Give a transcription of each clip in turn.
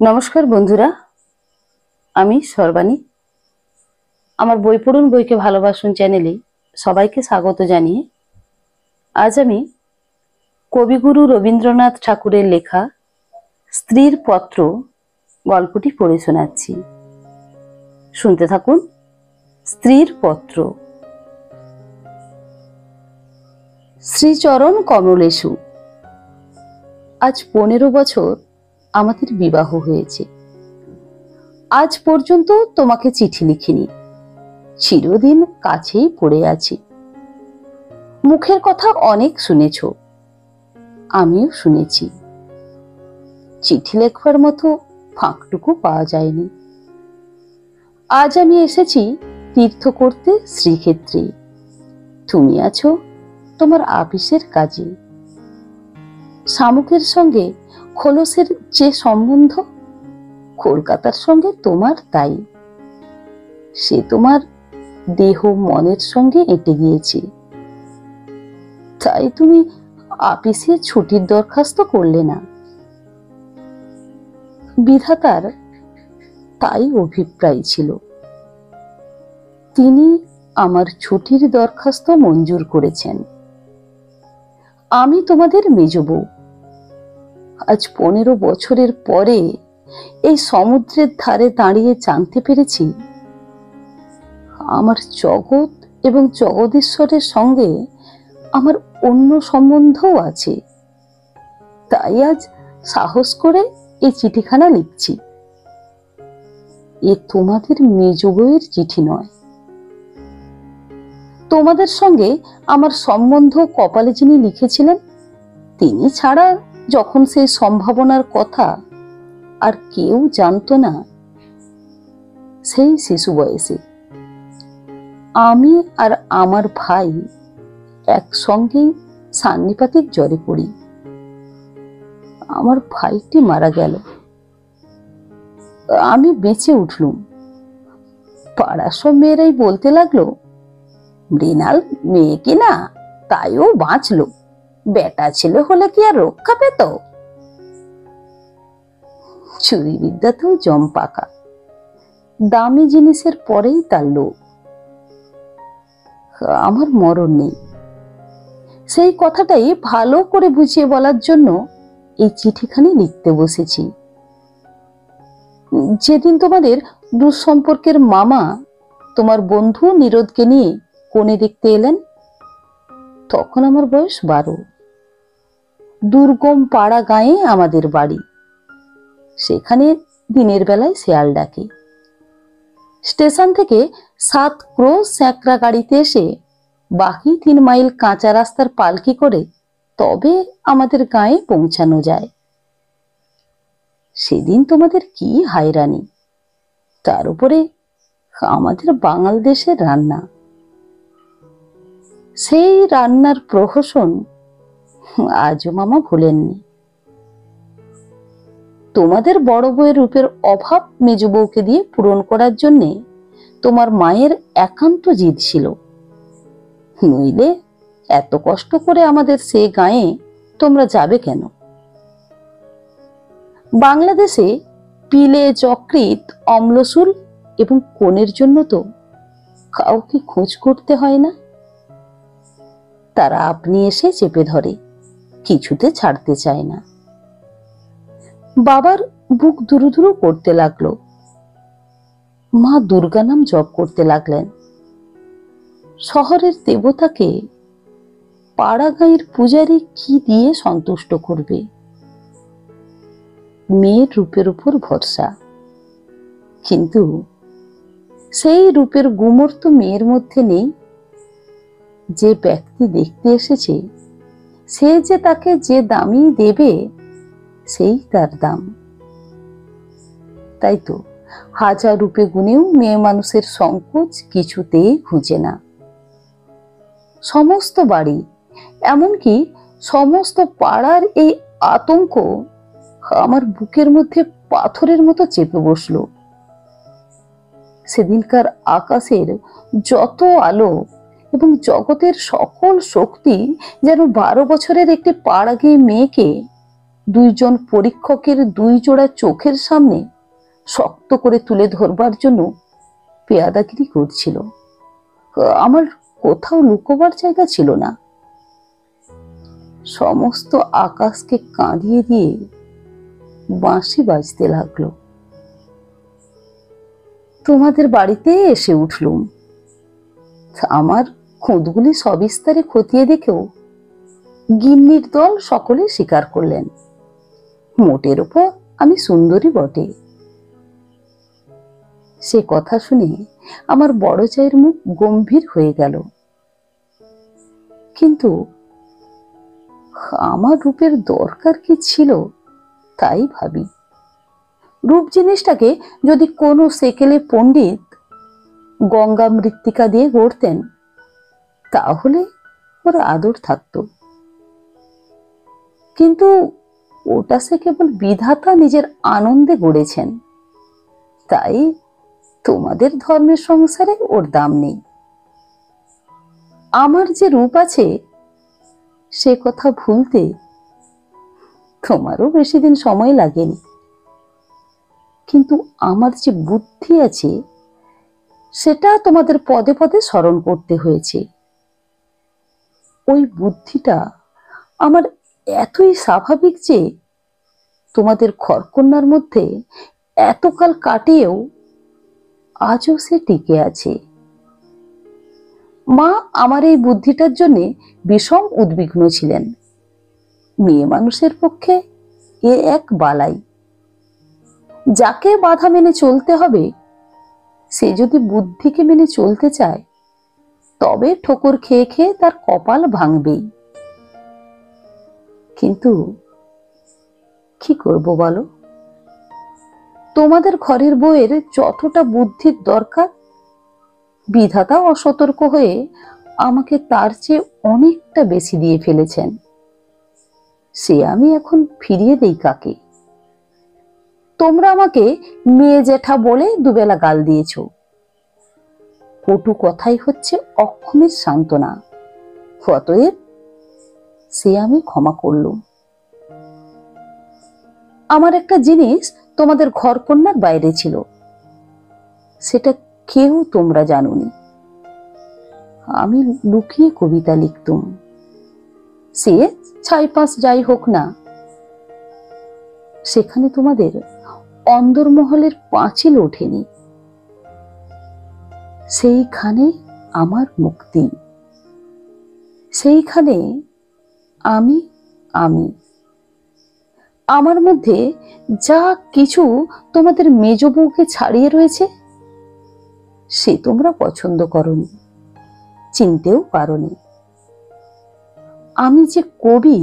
নমস্কার বন্ধুরা, আমি সর্বাণী। আমার বই পড়ুন বইকে ভালোবাসুন চ্যানেলে সবাইকে স্বাগত জানিয়ে আজ আমি কবিগুরু রবীন্দ্রনাথ ঠাকুরের লেখা স্ত্রীর পত্র গল্পটি পড়ে শোনাচ্ছি। শুনতে থাকুন। স্ত্রীর পত্র। শ্রীচরণ কমলেশু। আজ 15 বছর আমাদের বিবাহ হয়েছে। আজ পর্যন্ত তোমাকে চিঠি লিখিনি, চিরদিন কাছেই পড়ে আছি। মুখের কথা অনেক শুনেছ, আমিও শুনেছি। চিঠি লেখবার মতো ফাঁকটুকু পাওয়া যায়নি। আজ আমি এসেছি তীর্থ করতে শ্রীক্ষেত্রে। তুমি আছো তোমার আপিসের কাজে। শামুকের সঙ্গে খোলসের যে সম্বন্ধ, কলকাতার সঙ্গে তোমার তাই। সে তোমার দেহ মনের সঙ্গে এঁটে গিয়েছে। তাই তুমি আপিসে ছুটির দরখাস্ত করলে না। বিধাতার তাই অভিপ্রায় ছিল। তিনি আমার ছুটির দরখাস্ত মঞ্জুর করেছেন। আমি তোমাদের মেজ বউ। আজ 15 বছরের পরে এই সমুদ্রের ধারে দাঁড়িয়ে জানতে পেরেছি আমার জগৎ এবং জগদীশ্বরের সঙ্গে আমার অন্য সম্বন্ধও আছে। তাই আজ সাহস করে এই চিঠিখানা লিখছি। এ তোমাদের মেজ বউয়ের চিঠি নয়। তোমাদের সঙ্গে আমার সম্বন্ধ কপালে যিনি লিখেছিলেন, তিনি ছাড়া যখন সেই সম্ভাবনার কথা আর কেউ জানত না, সেই শিশু বয়সে আমি আর আমার ভাই একসঙ্গেই সান্নিপাতিক জ্বরে পড়ি। আমার ভাইটি মারা গেল, আমি বেঁচে উঠলুম। পাড়ার সব মেয়েরাই বলতে লাগলো, মৃণাল মেয়ে কিনা, তাইও বাঁচলো। বেটা ছেলে হলে কি আর রক্ষা পেত? চুরি বিদ্যাতেও জম পাকা। দামি জিনিসের পরেই তার লোভ। আমার মরণ নেই, সেই কথাটাই ভালো করে বুঝিয়ে বলার জন্য এই চিঠিখানি লিখতে বসেছি। যেদিন তোমাদের দুঃসম্পর্কের মামা তোমার বন্ধু নিরোধকে নিয়ে কোণে দেখতে এলেন, তখন আমার বয়স 12। দুর্গম পাড়া গায়ে আমাদের বাড়ি। সেখানে দিনের বেলায় শেয়াল ডাকে। স্টেশন থেকে 7 ক্রোশ স্যাঁকড়া গাড়িতে এসে বাকি 3 মাইল কাঁচা রাস্তার পালকি করে তবে আমাদের গায়ে পৌঁছানো যায়। সেদিন তোমাদের কি হায়রানি! তার উপরে আমাদের বাঙাল দেশের রান্না। সেই রান্নার প্রহসন আজও মামা ভুলেননি। তোমাদের বড় বউয়ের রূপের অভাব মেজ বউকে দিয়ে পূরণ করার জন্যে তোমার মায়ের একান্ত জিদ ছিল। নইলে এত কষ্ট করে আমাদের সে গায়ে তোমরা যাবে কেন? বাংলাদেশে পিলে, যকৃৎ, অম্লশূল এবং কোণের জন্য তো কাউকে খোঁজ করতে হয় না। তারা আপনি এসে চেপে ধরে, কিছুতে ছাড়তে চায় না। বাবার বুক দুরু দুরু করতে লাগলো। মা দুর্গা নাম জপ করতে লাগলেন। শহরের দেবতাকে পাড়া গাঁয়ের পূজারী কি দিয়ে সন্তুষ্ট করবে? মেয়ের রূপের উপর ভরসা। কিন্তু সেই রূপের গুমর তো মেয়ের মধ্যে নেই। যে ব্যক্তি দেখতে এসেছে, সে যে তাকে যে দামই দেবে, সেই তার দাম। তাই তো হাজার রূপে গুণেও মেয়ে মানুষের সংকোচ কিছুতেই ঘুচে না। সমস্ত বাড়ি, এমনকি সমস্ত পাড়ার এই আতঙ্ক আমার বুকের মধ্যে পাথরের মতো চেপে বসলো। সেদিনকার আকাশের যত আলো এবং জগতের সকল শক্তি যেন 12 বছরের একটি পাড়াগেঁয়ে মেয়েকে দুইজন পরীক্ষকের দুই জোড়া চোখের সামনে শক্ত করে তুলে ধরবার জন্য পেয়াদাগিরি করছিল। আমার কোথাও লুকোবার জায়গা ছিল না। সমস্ত আকাশকে কাঁদিয়ে দিয়ে বাঁশি বাজতে লাগলো। তোমাদের বাড়িতে এসে উঠলুম। আমার খুঁতগুলি সবিস্তারে খতিয়ে দেখেও গিন্নির দল সকলে স্বীকার করলেন, মোটের উপর আমি সুন্দরী বটে। সে কথা শুনে আমার বড় চায়ের মুখ গম্ভীর হয়ে গেল। কিন্তু আমার রূপের দরকার কি ছিল তাই ভাবি। রূপ জিনিসটাকে যদি কোনো সেকেলে পণ্ডিত গঙ্গা মৃত্তিকা দিয়ে গড়তেন তাহলে ওর আদর থাকতো, কিন্তু ওটা সে কেবল বিধাতা নিজের আনন্দে গড়েছেন, তাই তোমাদের ধর্মের সংসারে ওর দাম নেই। আমার যে রূপ আছে সে কথা ভুলতে তোমারও বেশি দিন সময় লাগেনি, কিন্তু আমার যে বুদ্ধি আছে সেটা তোমাদের পদে পদে স্মরণ করতে হয়েছে। ওই বুদ্ধিটা আমার এতই স্বাভাবিক যে তোমাদের ঘরকন্যার মধ্যে এতকাল কাটিয়েও আজও সে টিকে আছে। মা আমার এই বুদ্ধিটার জন্য বিষম উদ্বিগ্ন ছিলেন। মেয়ে মানুষের পক্ষে এ এক বালাই। যাকে বাধা মেনে চলতে হবে সে যদি বুদ্ধিকে মেনে চলতে চায় তবে ঠোকর খেয়ে খেয়ে তার কপাল ভাঙবেই। কিন্তু কি করব বলো, তোমাদের ঘরের বউয়ের যতটা বুদ্ধির দরকার বিধাতা অসতর্ক হয়ে আমাকে তার চেয়ে অনেকটা বেশি দিয়ে ফেলেছেন। সে আমি এখন ফিরিয়ে দেই কাকে? তোমরা আমাকে মেয়ে জেঠা বলে দুবেলা গাল দিয়েছ, কটু কথাই হচ্ছে অক্ষমের সান্ত্বনা। অতএব সে আমি ক্ষমা করলুম। আমার একটা জিনিস তোমাদের ঘরকন্যার বাইরে ছিল, সেটা কেউ তোমরা জানোনি। আমি লুকিয়ে কবিতা লিখতুম, সে 6-5 যাই হোক না, সেখানে তোমাদের অন্দরমহলের পাঁচিল ওঠেনি। সেইখানে আমার মুক্তি, সেইখানে আমি আমি আমার মধ্যে যা কিছু তোমাদের মেজ বউকে ছাড়িয়ে রয়েছে সে তোমরা পছন্দ করনি, চিনতেও পারোনি। আমি যে কবি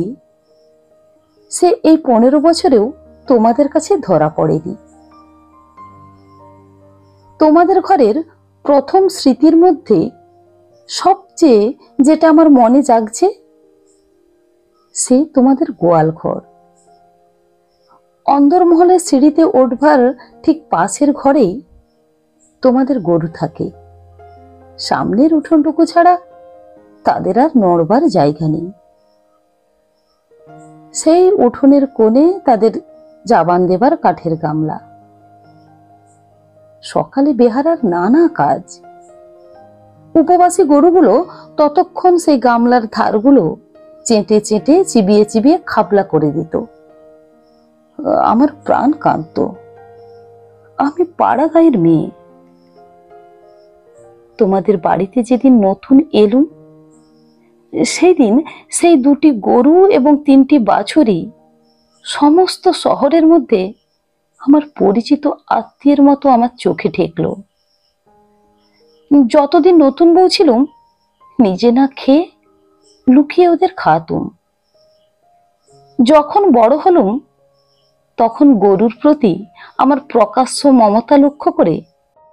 সে এই 15 বছরেও তোমাদের কাছে ধরা পড়েনি। তোমাদের ঘরের প্রথম স্মৃতির মধ্যে সবচেয়ে যেটা আমার মনে জাগছে সে তোমাদের গোয়াল ঘর। অন্দরমহলের সিঁড়িতে ওঠবার ঠিক পাশের ঘরেই তোমাদের গরু থাকে। সামনের উঠোনটুকু ছাড়া তাদের আর নড়বার জায়গা নেই। সেই উঠোনের কোণে তাদের জাবান দেবার কাঠের গামলা। সকালে বেহারার নানা কাজ। উপবাসী গরুগুলো ততক্ষণ সেই গামলার ধারগুলো চেটে চেটে চিবিয়ে চিবিয়ে খাবলা করে দিত। আমার প্রাণ কাঁদত। আমি পাড়া গাঁয়ের মেয়ে। তোমাদের বাড়িতে যেদিন নতুন এলুম সেদিন সেই 2টি গরু এবং 3টি বাছুরি সমস্ত শহরের মধ্যে আমার পরিচিত আত্মীয়ের মতো আমার চোখে ঠেকলো। যতদিন নতুন বউ ছিলুম নিজে না খেয়ে লুকিয়ে ওদের খাওয়াতুম। যখন বড় হলুম তখন গরুর প্রতি আমার প্রকাশ্য মমতা লক্ষ্য করে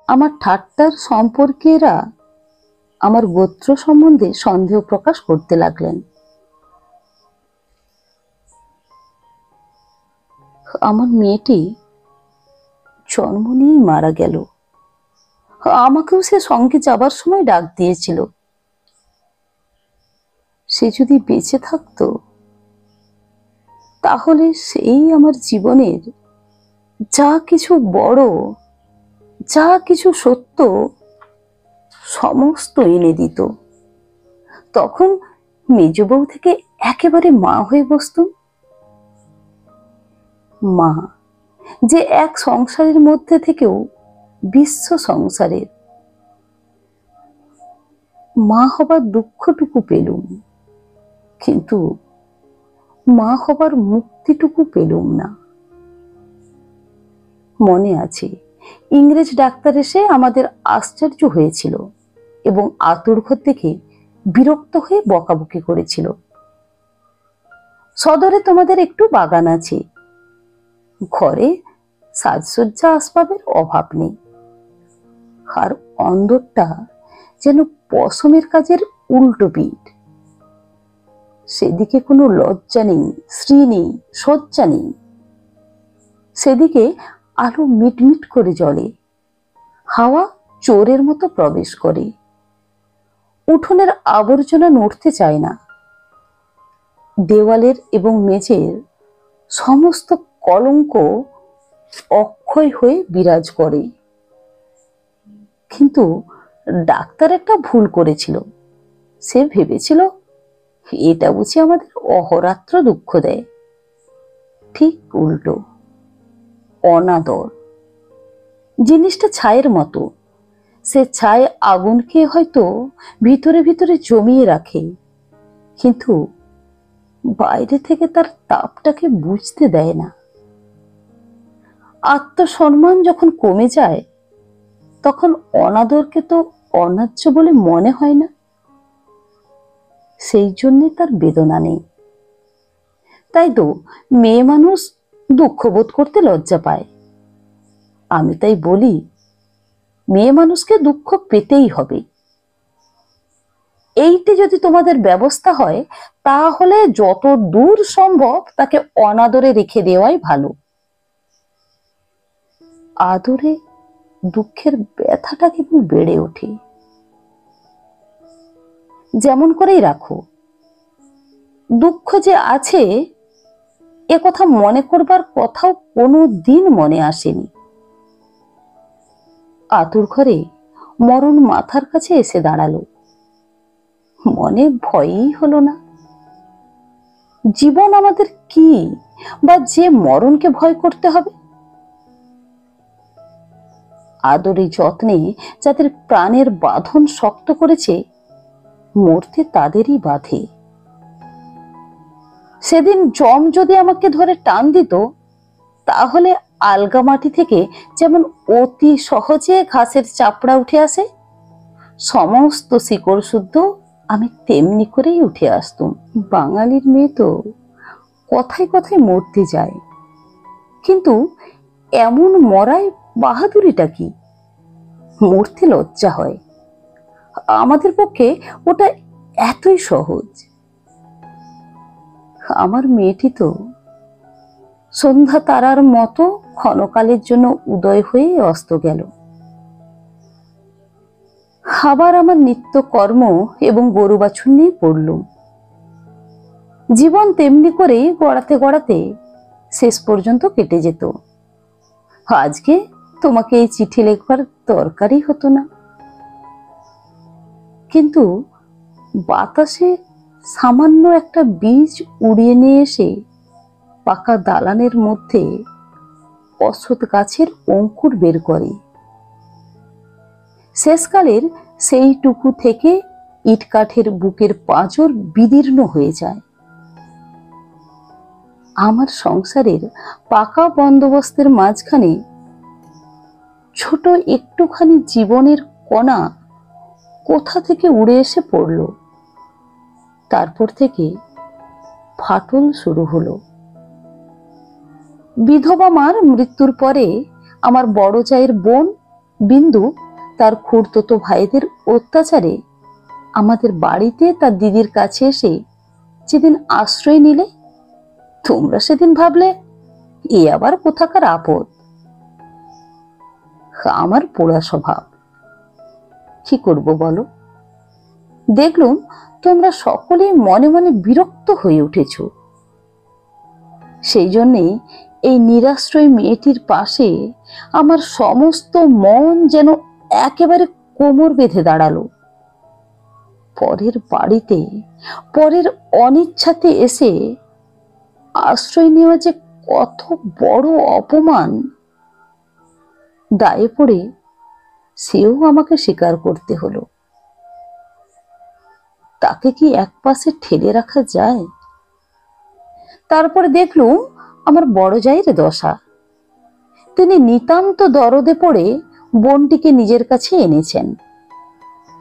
আমার ঠাট্টার সম্পর্কেরা আমার গোত্র সম্বন্ধে সন্দেহ প্রকাশ করতে লাগলেন। আমার মেয়েটি জন্ম নিয়েই মারা গেল। আমাকেও সে সঙ্গে যাবার সময় ডাক দিয়েছিল। সে যদি বেঁচে থাকতো তাহলে সেই আমার জীবনের যা কিছু বড়, যা কিছু সত্য, সমস্ত এনে দিত। তখন মেজ বউ থেকে একেবারে মা হয়ে বসতুম। মা, যে এক সংসারের মধ্যে থেকেও বিশ্ব সংসারের। মা হবার দুঃখটুকু পেলুম, কিন্তু মা হবার মুক্তিটুকু পেলুম না। মনে আছে, ইংরেজ ডাক্তার এসে আমাদের আশ্চর্য হয়েছিল এবং আতুর ঘর দেখে বিরক্ত হয়ে বকাবকি করেছিল। সদরে তোমাদের একটু বাগান আছে, ঘরে সাজসজ্জা আসবাবের অভাব নেই, আর অন্দরটা যেন পশমের কাজের উল্টো পিঠ। সেদিকে কোনো লজ্জা নেই, শ্রী নেই, সজ্জা নেই। সেদিকে আলো মিটমিট করে জ্বলে, হাওয়া চোরের মতো প্রবেশ করে, উঠোনের আবর্জনা নড়তে চায় না, দেওয়ালের এবং মেঝের সমস্ত কলঙ্ক অক্ষয় হয়ে বিরাজ করে। কিন্তু ডাক্তার একটা ভুল করেছিল। সে ভেবেছিল এটা বুঝি আমাদের অহরাত্র দুঃখ দেয়। ঠিক উল্টো, অনাদর। জিনিসটা ছায়ের মতো, সে ছায় আগুনকে হয়তো ভিতরে ভিতরে জমিয়ে রাখে, কিন্তু বাইরে থেকে তার তাপটাকে বুঝতে দেয় না। আত্মসম্মান যখন কমে যায়, তখন অনাদরকে তো অন্যায্য বলে মনে হয় না। সেই জন্যে তার বেদনা নেই। তাই তো মেয়ে মানুষ দুঃখ বোধ করতে লজ্জা পায়। আমি তাই বলি, মেয়ে মানুষকে দুঃখ পেতেই হবে। এইটি যদি তোমাদের ব্যবস্থা হয়, তাহলে যত দূর সম্ভব তাকে অনাদরে রেখে দেওয়াই ভালো। আদরে দুঃখের ব্যথাটা কেবল বেড়ে ওঠে। যেমন করেই রাখো, দুঃখ যে আছে এ কথা মনে করবার কথাও কোনো দিন মনে আসেনি। আতুর ঘরে মরণ মাথার কাছে এসে দাঁড়ালো, মনে ভয়ই হলো না। জীবন আমাদের কি, বা যে মরণকে ভয় করতে হবে? আদরে যত্নে যাদের প্রাণের বাঁধন শক্ত করেছে, মরতে তাদেরই বাধে। সেদিন যম যদি আমাকে ধরে টান দিত, তাহলে আলগা মাটি থেকে যেমন অতি সহজে ঘাসের চাপড়া উঠে আসে, সমস্ত শিকড় শুদ্ধ আমি তেমনি করেই উঠে আসতুম। বাঙালির মেয়ে তো কথায় কথায় মরতে যায়, কিন্তু এমন মরায় বাহাদুরিটা কি? মরতে লজ্জা হয়। আমাদের পক্ষে ওটা এতই সহজ। আমার মেয়েটি তো সন্ধ্যা তারার মতো ক্ষণকালের জন্য উদয় হয়ে অস্ত গেল। আবার আমার নিত্য কর্ম এবং গরু বাছুর নিয়ে পড়লুম। জীবন তেমনি করেই গড়াতে গড়াতে শেষ পর্যন্ত কেটে যেত। আজকে তোমাকে এই চিঠি লেখবার দরকারই হতো না, কিন্তু বাতাসে সামান্য একটা বীজ উড়িয়ে নিয়ে এসে পাকা দালানের মধ্যে অশ্বত্থ গাছের অঙ্কুর বের করে। শেষকালের সেইটুকু থেকে ইট কাঠের বুকের পাঁজর বিদীর্ণ হয়ে যায়। আমার সংসারের পাকা বন্দোবস্তের মাঝখানে ছোট একটুখানি জীবনের কণা কোথা থেকে উড়ে এসে পড়ল। তারপর থেকে ফাটল শুরু হলো। বিধবা মার মৃত্যুর পরে আমার বড় জায়ের বোন বিন্দু তার খুড়তুতো ভাইদের অত্যাচারে আমাদের বাড়িতে তার দিদির কাছে এসে যেদিন আশ্রয় নিলে, তোমরা সেদিন ভাবলে এ আবার কোথাকার আপদ। আমার পোড়া স্বভাব, কি করব বলো? দেখলুম তোমরা সকলেই মনে মনে বিরক্ত হয়ে উঠেছ। সেই জন্যে এই নিরাশ্রয় মেয়েটির পাশে আমার সমস্ত মন যেন একেবারে কোমর বেঁধে দাঁড়ালো। পরের বাড়িতে পরের অনিচ্ছাতে এসে আশ্রয় নেওয়া যে কত বড় অপমান, দায়ে পড়ে সেও আমাকে স্বীকার করতে হলো। তাকে কি একপাশে ঠেলে রাখা যায়? তারপরে দেখলুম আমার বড় জায়ের দশা। তিনি নিতান্ত দরদে পড়ে বোনটিকে নিজের কাছে এনেছেন,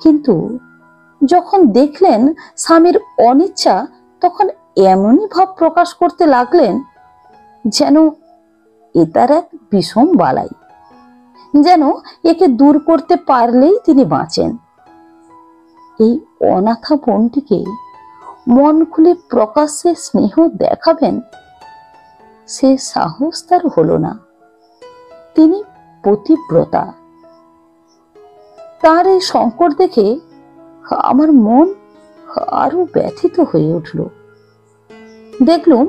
কিন্তু যখন দেখলেন স্বামীর অনিচ্ছা, তখন এমনই ভাব প্রকাশ করতে লাগলেন যেন এ তার এক বিষম বালাই, যেন একে দূর করতে পারলেই তিনি বাঁচেন। এই অনাথা বোনটিকে মন খুলে প্রকাশ্যে স্নেহ দেখাবেন, সে সাহস তার হলো না। তিনি পতিব্রতা। তার এই সংকট দেখে আমার মন আরো ব্যথিত হয়ে উঠল। দেখলুম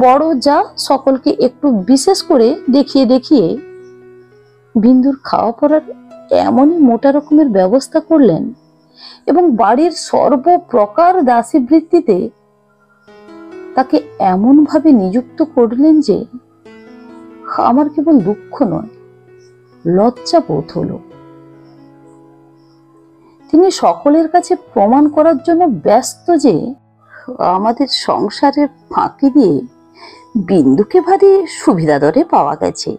বড় যা সকলকে একটু বিশেষ করে দেখিয়ে দেখিয়ে বিন্দুর খাওয়া পড়ার এমনই মোটা রকমের ব্যবস্থা করলেন এবং বাড়ির সর্বপ্রকার দাসী বৃত্তিতে তাকে এমন ভাবে নিযুক্ত করলেন যে আমার কেবল দুঃখ নয়, লজ্জা বোধ হলো। তিনি সকলের কাছে প্রমাণ করার জন্য ব্যস্ত যে আমাদের সংসারের ফাঁকি দিয়ে বিন্দুকে ভারী সুবিধা দরে পাওয়া গেছে,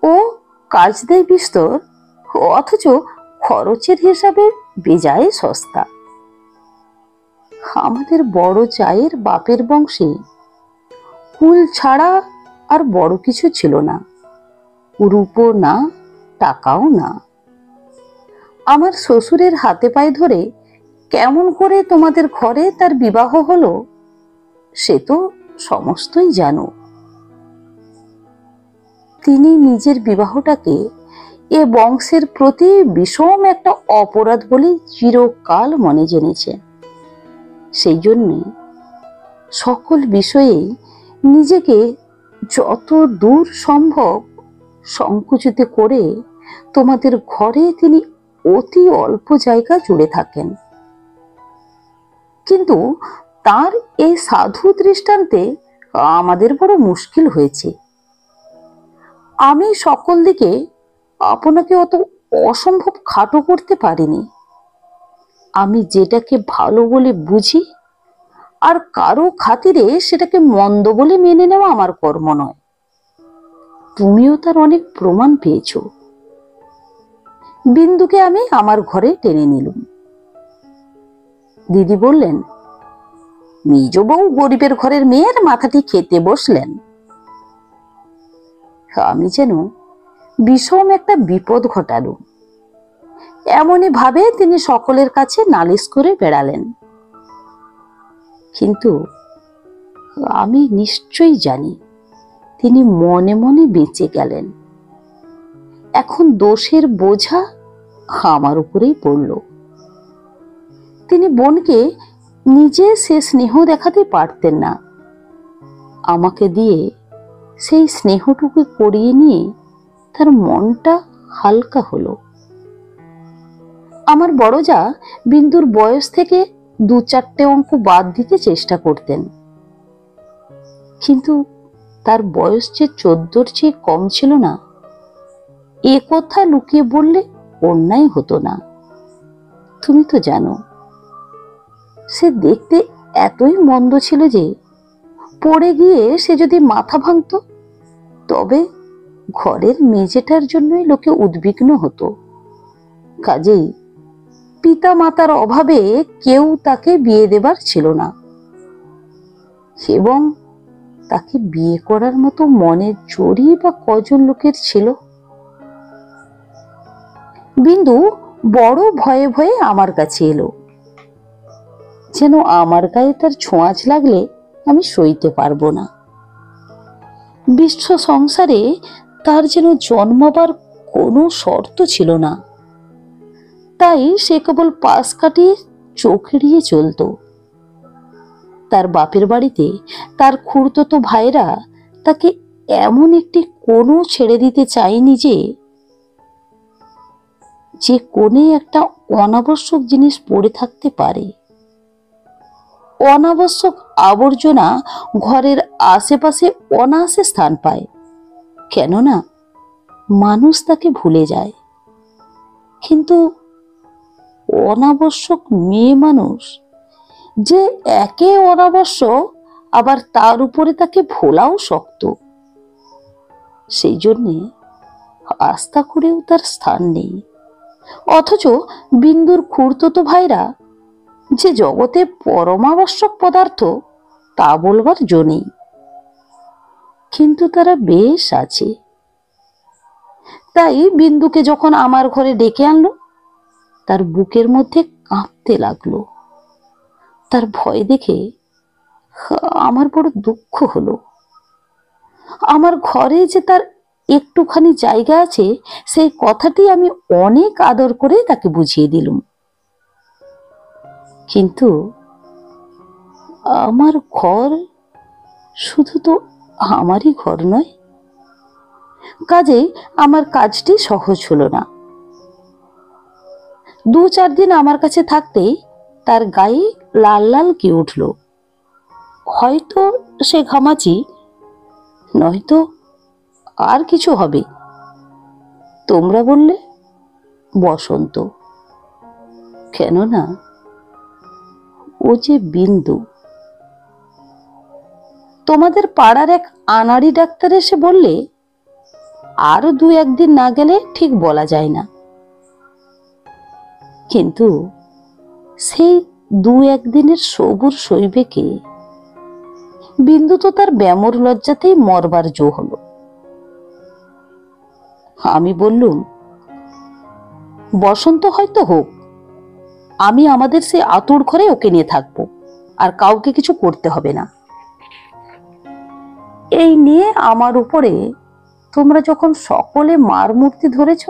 ও কাজ দেয় বিস্তর, অথচ খরচের হিসাবে বেজায় সস্তা। আমাদের বড় জায়ের বাপের বংশে কুল ছাড়া আর বড় কিছু ছিল না, রূপও না, টাকাও না। আমার শ্বশুরের হাতে পায়ে ধরে কেমন করে তোমাদের ঘরে তার বিবাহ হলো সে তো সমস্তই জানো। তিনি নিজের বিবাহটাকে এ বংশের প্রতি বিষম একটা অপরাধ বলে চিরকাল মনে জেনেছেন। সেই জন্যে সকল বিষয়েই নিজেকে যত দূর সম্ভব সংকুচিত করে তোমাদের ঘরে তিনি অতি অল্প জায়গা জুড়ে থাকেন। কিন্তু তার এই সাধু দৃষ্টান্তে আমাদের বড় মুশকিল হয়েছে। আমি সকল দিকে আপনাকে অত অসম্ভব খাটো করতে পারিনি। আমি যেটাকে ভালো বলে বুঝি আর কারো খাতিরে সেটাকে মন্দ বলে মেনে নেওয়া আমার কর্ম নয়। তুমিও তার অনেক প্রমাণ পেয়েছ। বিন্দুকে আমি আমার ঘরে টেনে নিলুম। দিদি বললেন, মেজ বউ গরিবের ঘরের মেয়ের মাথাটি খেতে বসলেন। আমি যেন বিষম একটা বিপদ ঘটালুম এমনই ভাবে তিনি সকলের কাছে নালিশ করে বেড়ালেন। কিন্তু আমি নিশ্চয়ই জানি তিনি মনে মনে বেঁচে গেলেন। এখন দোষের বোঝা আমার উপরেই পড়ল। তিনি বোনকে নিজে সে স্নেহ দেখাতে পারতেন না। আমাকে দিয়ে সেই স্নেহটুকু করিয়ে নিয়ে তার মনটা হালকা হলো। আমার বড় যা বিন্দুর বয়স থেকে 2-4টে অঙ্ক বাদ দিতে চেষ্টা করতেন, কিন্তু তার বয়স যে 14-র চেয়ে কম ছিল না, এ কথা লুকিয়ে বললে অন্যায় হতো না। তুমি তো জানো সে দেখতে এতই মন্দ ছিল যে পড়ে গিয়ে সে যদি মাথা ভাঙত তবে ঘরের মেজেটার জন্যই লোকে উদ্বিগ্ন হতো। কাজেই পিতা মাতার অভাবে কেউ তাকে বিয়ে দেবার ছিল না, এবং তাকে বিয়ে করার মতো মনের জোরই বা কজন লোকের ছিল। বিন্দু বড় ভয়ে ভয়ে আমার কাছে এলো, যেন আমার গায়ে তার ছোঁয়াচ লাগলে আমি সইতে পারবো না। বিশ্ব সংসারে তার যেন জন্মাবার কোনো শর্ত ছিল না, তাই সে কেবল পাশ কাটিয়ে চোখ এড়িয়ে চলত। তার বাপের বাড়িতে তার খুড়তুতো ভাইরা তাকে এমন একটি কোণও ছেড়ে দিতে চায়নি যে কোণে একটা অনাবশ্যক জিনিস পড়ে থাকতে পারে। অনাবশ্যক আবর্জনা ঘরের আশেপাশে অনায়াসে স্থান পায়, কেননা মানুষ তাকে ভুলে যায়। কিন্তু অনাবশ্যক মেয়ে মানুষ যে একে অনাবশ্যক, আবার তার উপরে তাকে ভোলাও শক্ত। সেই জন্যে আস্থা করেও তার স্থান নেই। অথচ বিন্দুর খুড়তুতো ভাইরা যে জগতে পরমাবশ্যক পদার্থ তা বলবার জো নেই, কিন্তু তারা বেশ আছে। তাই বিন্দুকে যখন আমার ঘরে ডেকে আনলো, তার বুকের মধ্যে কাঁপতে লাগলো। তার ভয় দেখে আমার বড় দুঃখ হলো। আমার ঘরে যে তার একটুখানি জায়গা আছে, সেই কথাটি আমি অনেক আদর করে তাকে বুঝিয়ে দিলুম। কিন্তু আমার ঘর শুধু তো আমারই ঘর নয়, কাজেই আমার কাজটি সহজ হলো না। 2-4 দিন আমার কাছে থাকতেই তার গায়ে লাল লাল কি উঠল। হয়তো সে ঘামাচি, নয়তো আর কিছু হবে। তোমরা বললে বসন্ত, কেননা ও যে বিন্দু। তোমাদের পাড়ার এক আনাড়ি ডাক্তার এসে বললে আরো 2-1 দিন না গেলে ঠিক বলা যায় না। কিন্তু সেই 2-1 দিনের সবুর সইবে কে? বিন্দু তো তার ব্যামোর লজ্জাতেই মরবার জো হলো। আমি বললুম, বসন্ত হয়তো হোক, আমি আমাদের সেই আতুর ঘরে ওকে নিয়ে থাকবো, আর কাউকে কিছু করতে হবে না। এই নিয়ে আমার উপরে তোমরা যখন সকলে মার মূর্তি ধরেছ,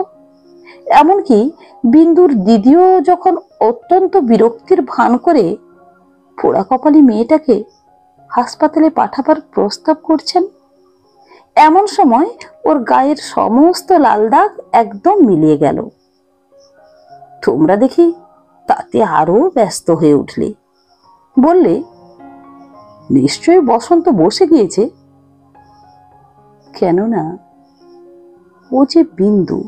এমনকি বিন্দুর দিদিও যখন অত্যন্ত বিরক্তির ভান করে পোড়া কপালি মেয়েটাকে হাসপাতালে পাঠাবার প্রস্তাব করছেন, এমন সময় ওর গায়ের সমস্ত লাল দাগ একদম মিলিয়ে গেল। তোমরা দেখি তাতে আরো ব্যস্ত হয়ে উঠলে। বললে, নিশ্চয়ই বসন্ত বসে গিয়েছে, কেননা ও যে বিন্দু।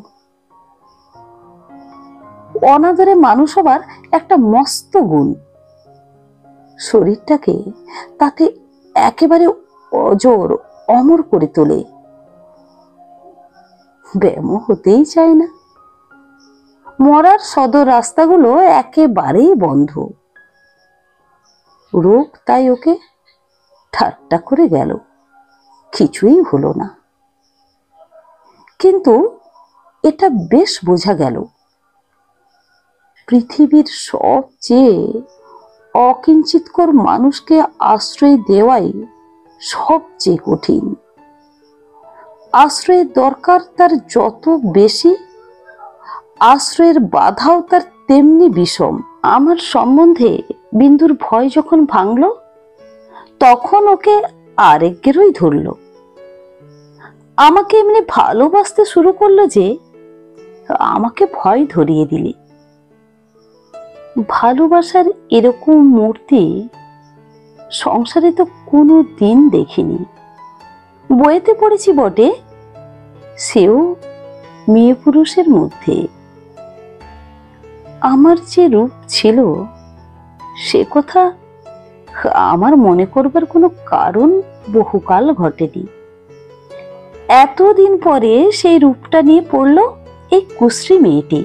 অনাদরে মানুষ হবার একটা মস্ত গুণ, শরীরটাকে তাতে একেবারে অজর অমর করে তোলে। ব্যামো হতেই চায় না। মরার সদর রাস্তাগুলো একেবারেই বন্ধ। রোগ তাই ওকে ঠাট্টা করে গেল, কিছুই হলো না। কিন্তু এটা বেশ বোঝা গেল, পৃথিবীর সবচেয়ে অকিঞ্চিতকর মানুষকে আশ্রয় দেওয়াই সবচেয়ে কঠিন। আশ্রয়ের দরকার তার যত বেশি, আশ্রয়ের বাধাও তার তেমনি বিষম। আমার সম্বন্ধে বিন্দুর ভয় যখন ভাঙল, তখন ওকে আরেকগেরই ধরল। আমাকে এমনি ভালোবাসতে শুরু করলো যে আমাকে ভয় ধরিয়ে দিলে। ভালোবাসার এরকম মূর্তি সংসারে তো কোনো দিন দেখিনি। বইতে পড়েছি বটে, সেও মেয়ে পুরুষের মধ্যে। আমার যে রূপ ছিল সে কথা আমার মনে করবার কোনো কারণ বহুকাল ঘটেনি। এতদিন পরে সেই রূপটা নিয়ে পড়ল এই কুশ্রী মেয়েটি।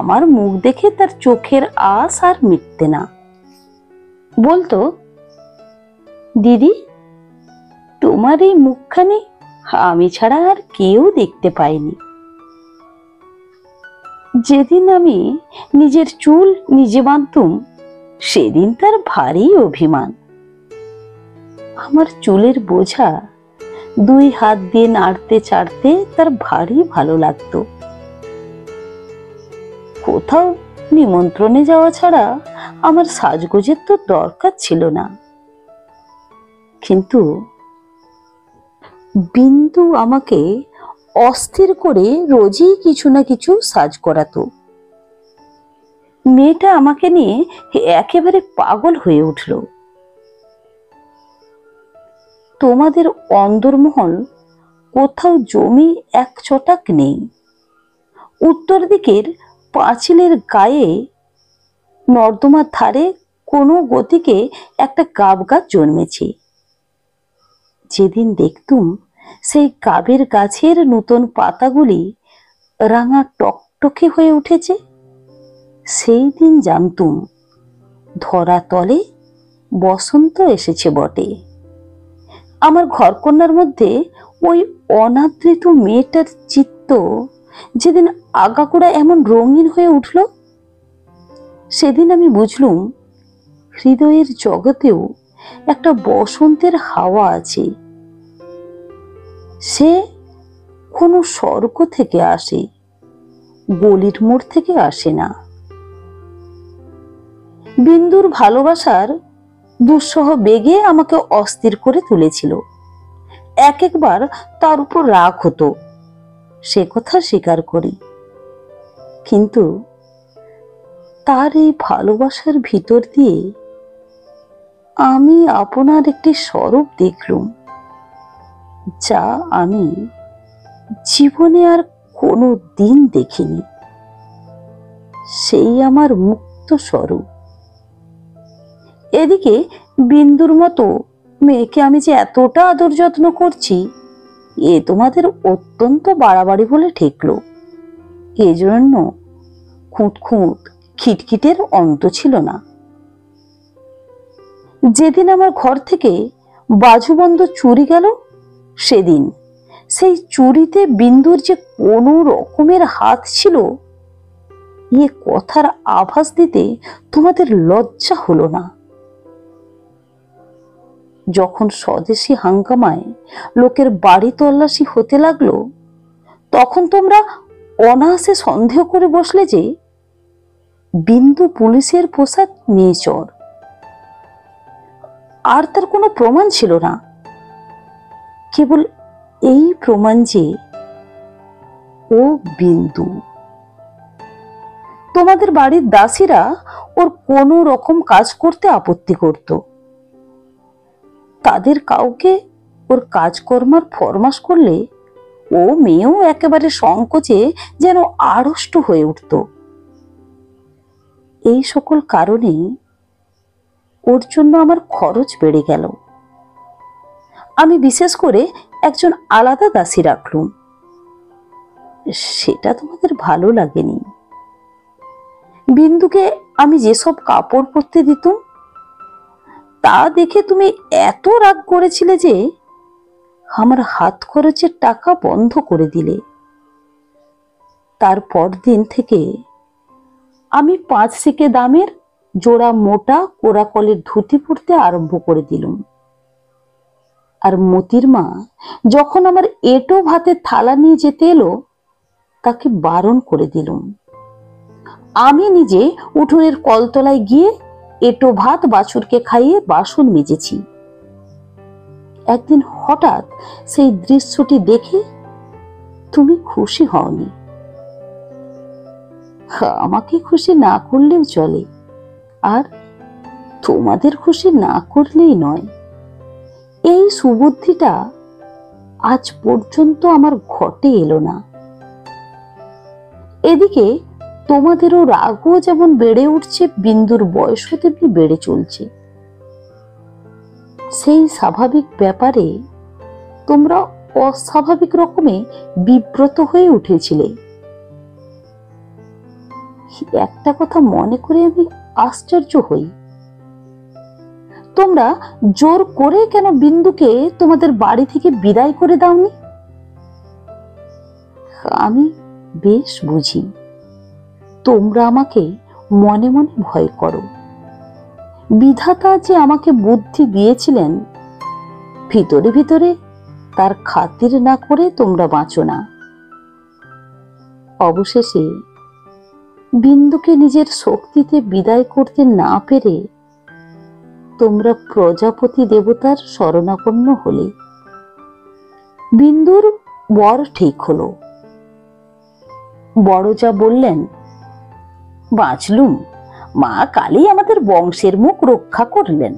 আমার মুখ দেখে তার চোখের আশ আর মিটতে না। বলতো, দিদি, তোমার এই মুখখানি আমি ছাড়া আর কেউ দেখতে পায়নি। যেদিন আমি নিজের চুল নিজে বাঁধতুম, সেদিন তার ভারী অভিমান। আমার চুলের বোঝা 2 হাত দিয়ে নাড়তে চাড়তে তার ভারী ভালো লাগতো। কোথাও নিমন্ত্রণে যাওয়া ছাড়া আমার সাজগোজের তো দরকার ছিল না, কিন্তু বিন্দু আমাকে অস্থির করে রোজই কিছু না কিছু সাজ করাতো। মেয়েটা আমাকে নিয়ে একেবারে পাগল হয়ে উঠল। তোমাদের অন্দরমহল কোথাও জমি এক ছটাক নেই। উত্তর দিকের পাঁচিলের গায়ে নর্দমার ধারে কোনো গতিকে একটা গাব গাছ জন্মেছে। যেদিন দেখতুম সেই গাবের গাছের নতুন পাতাগুলি রাঙা টকটকে হয়ে উঠেছে, সেই দিন জানতুম ধরাতলে বসন্ত এসেছে বটে। আমার ঘরকন্যার মধ্যে ওই অনাদৃত মেয়েটার চিত্ত যেদিন আগাগোড়া এমন রঙিন হয়ে উঠল, সেদিন আমি বুঝলুম হৃদয়ের জগতেও একটা বসন্তের হাওয়া আছে। সে কোনো স্বর্গ থেকে আসে, গলির মোড় থেকে আসে না। বিন্দুর ভালোবাসার দুঃসহ বেগে আমাকে অস্থির করে তুলেছিল। এক একবার তার উপর রাগ হতো, সে কথা স্বীকার করি, কিন্তু তার এই ভালোবাসার ভিতর দিয়ে আমি আপনার একটি স্বরূপ দেখলুম, যা আমি জীবনে আর কোনো দিন দেখিনি। সেই আমার মুক্ত স্বরূপ। এদিকে বিন্দুর মতো মেয়েকে আমি যে এতটা আদর যত্ন করছি, এ তোমাদের অত্যন্ত বাড়াবাড়ি বলে ঠেকলো। এজন্য খুঁত খুঁত খিটখিটের অন্ত ছিল না। যেদিন আমার ঘর থেকে বাজুবন্ধ চুরি গেল, সেদিন সেই চুরিতে বিন্দুর যে কোনো রকমের হাত ছিল, এ কথার আভাস দিতে তোমাদের লজ্জা হলো না। যখন স্বদেশী হাঙ্গামায় লোকের বাড়ি তল্লাশি হতে লাগলো, তখন তোমরা অনায়াসে সন্দেহ করে বসলে যে বিন্দু পুলিশের পোশাক নিয়ে চোর। আর তার কোনো প্রমাণ ছিল না, কেবল এই প্রমাণ যে ও বিন্দু। তোমাদের বাড়ির দাসীরা ওর কোনো রকম কাজ করতে আপত্তি করত। তাদের কাউকে ওর কাজকর্মার ফরমাস করলে ও মেয়েও একেবারে সংকোচে যেন আড়ষ্ট হয়ে উঠত। এই সকল কারণে ওর জন্য আমার খরচ বেড়ে গেল। আমি বিশেষ করে একজন আলাদা দাসী রাখলুম। সেটা তোমাদের ভালো লাগেনি। বিন্দুকে আমি যেসব কাপড় পরতে দিতুম, তা দেখে তুমি এত রাগ করেছিলে যে আমার হাত খরচের টাকা বন্ধ করে দিলে। তারপর দিন থেকে আমি 5 সিকে দামের জোড়া মোটা কোরাকলের ধুতি পরতে আরম্ভ করে দিলুম। আর মতির মা যখন আমার এঁটো ভাতের থালা নিয়ে যেতে এলো, তাকে বারণ করে দিলুম। আমি নিজে উঠোনের কলতলায় গিয়ে এঁটো ভাত বাছুরকে খাইয়ে বাসন মেজেছি। একদিন হঠাৎ সেই দৃশ্যটি দেখে তুমি খুশি হওনি। আমাকে খুশি না করলেও চলে, আর তোমাদের খুশি না করলেই নয়। এই সুবুদ্ধিটা আজ পর্যন্ত আমার ঘটে এলো না। এদিকে তোমাদেরও রাগও যেমন বেড়ে উঠছে, বিন্দুর বয়সও তেমনি বেড়ে চলছে। সেই স্বাভাবিক ব্যাপারে তোমরা অস্বাভাবিক রকমে বিব্রত হয়ে উঠেছিলে। একটা কথা মনে করে আমি আশ্চর্য হই, তোমরা জোর করে কেন বিন্দুকে তোমাদের বাড়ি থেকে বিদায় করে দাওনি? আমি বেশ বুঝি তোমরা আমাকে মনে মনে ভয় করো। বিধাতা যে আমাকে বুদ্ধি দিয়েছিলেন, ভিতরে ভিতরে তার খাতির না করে তোমরা বাঁচো না। অবশেষে বিন্দুকে নিজের শক্তিতে বিদায় করতে না পেরে তোমরা প্রজাপতি দেবতার শরণাপন্ন হলে। বিন্দুর বর ঠিক হলো। বড় যা বললেন, বাঁচলুম, মা কালী আমাদের বংশের মুখ রক্ষা করলেন।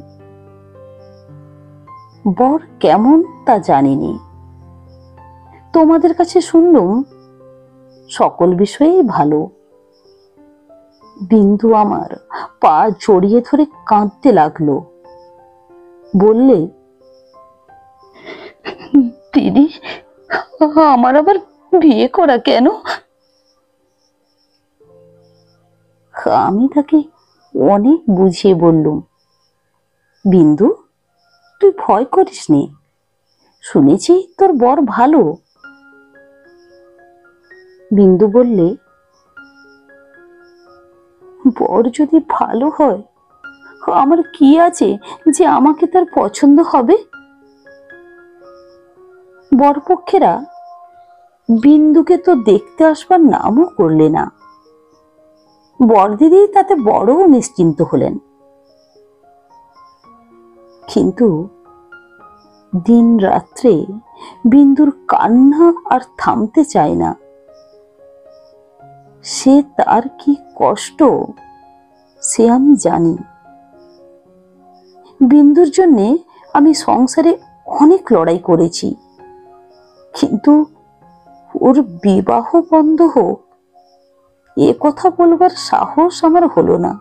বর কেমন তা জানিনি, তোমাদের কাছে শুনলুম সকল বিষয়েই ভালো। বিন্দু আমার পা জড়িয়ে ধরে কাঁদতে লাগলো, বললে, দিদি, আমার আবার বিয়ে করা কেন? আমি তাকে অনেক বুঝিয়ে বললুম, বিন্দু, তুই ভয় করিস নি, শুনেছি তোর বর ভালো। বিন্দু বললে, বর যদি ভালো হয়, আমার কি আছে যে আমাকে তার পছন্দ হবে? বরপক্ষেরা বিন্দুকে তো দেখতে আসবার নামও করলে না। বরদিদি তাতে বড় নিশ্চিন্ত হলেন। কিন্তু দিন রাত্রে বিন্দুর কান্না আর থামতে চায় না। সে তার কি কষ্ট সে আমি জানি। বিন্দুর জন্যে আমি সংসারে অনেক লড়াই করেছি, কিন্তু ওর বিবাহ বন্ধ হোক এ কথা বলবার সাহস আমার হলো না।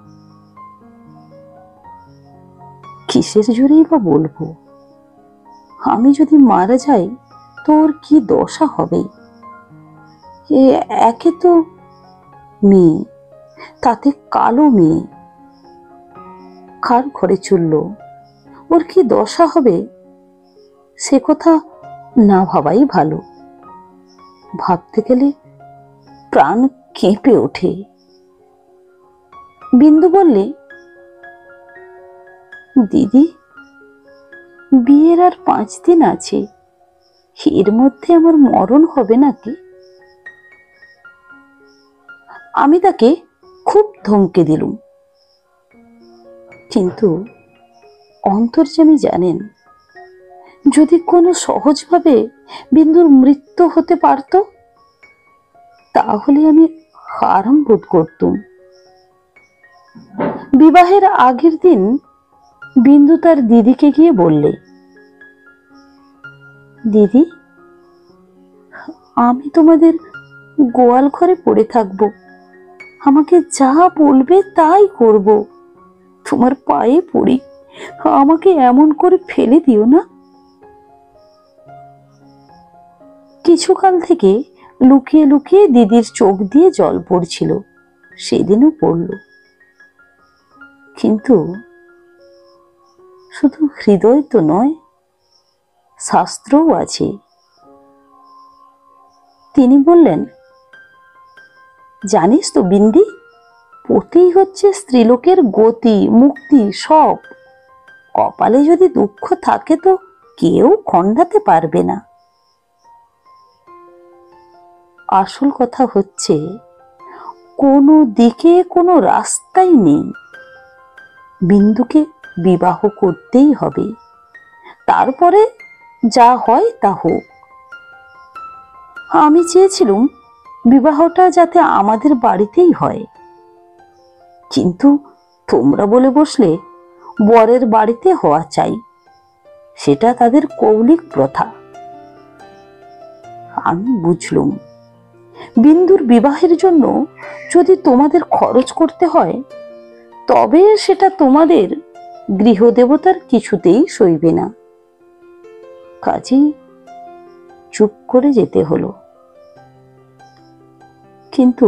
কিসের জোরেই বা বলবো? আমি যদি মারা যাই তো ওর কি দশা হবে? একে তো মেয়ে, তাতে কালো মেয়ে, কার ঘরে চলল, ওর কি দশা হবে সে কথা না ভাবাই ভালো। ভাবতে গেলে প্রাণ কেঁপে ওঠে। বিন্দু বললে, দিদি, বিয়ের আর 5 দিন আছে, এর মধ্যে আমার মরণ হবে নাকি? আমি তাকে খুব ধমকে দিলুম, কিন্তু অন্তর্যামী জানেন, যদি কোনো সহজভাবে বিন্দুর মৃত্যু হতে পারত তাহলে আমি আরাম বোধ করতুম। বিবাহের আগের দিন বিন্দু তার দিদিকে গিয়ে বললে, দিদি, আমি তোমাদের গোয়াল ঘরে পড়ে থাকবো, আমাকে যা বলবে তাই করব, তোমার পায়ে পড়ি, আমাকে এমন করে ফেলে দিও না। কিছুকাল থেকে লুকিয়ে লুকিয়ে দিদির চোখ দিয়ে জল পড়ছিল, সেদিনও পড়ল। কিন্তু শুধু হৃদয় তো নয়, শাস্ত্রও আছে। তিনি বললেন, জানিস তো বিন্দি, পতিই হচ্ছে স্ত্রীলোকের গতি, মুক্তি সব। কপালে যদি দুঃখ থাকে তো কেউ খণ্ডাতে পারবে না। আসল কথা হচ্ছে, কোনো দিকে কোনো রাস্তাই নেই। বিন্দুকে বিবাহ করতেই হবে, তারপরে যা হয় তা হোক। আমি চেয়েছিলুম বিবাহটা যাতে আমাদের বাড়িতেই হয়, কিন্তু তোমরা বলে বসলে বরের বাড়িতে হওয়া চাই, সেটা তাদের কৌলিক প্রথা। আমি বুঝলুম, বিন্দুর বিবাহের জন্য যদি তোমাদের খরচ করতে হয় তবে সেটা তোমাদের গৃহদেবতার কিছুতেই সইবে না। কাজেই চুপ করে যেতে হলো। কিন্তু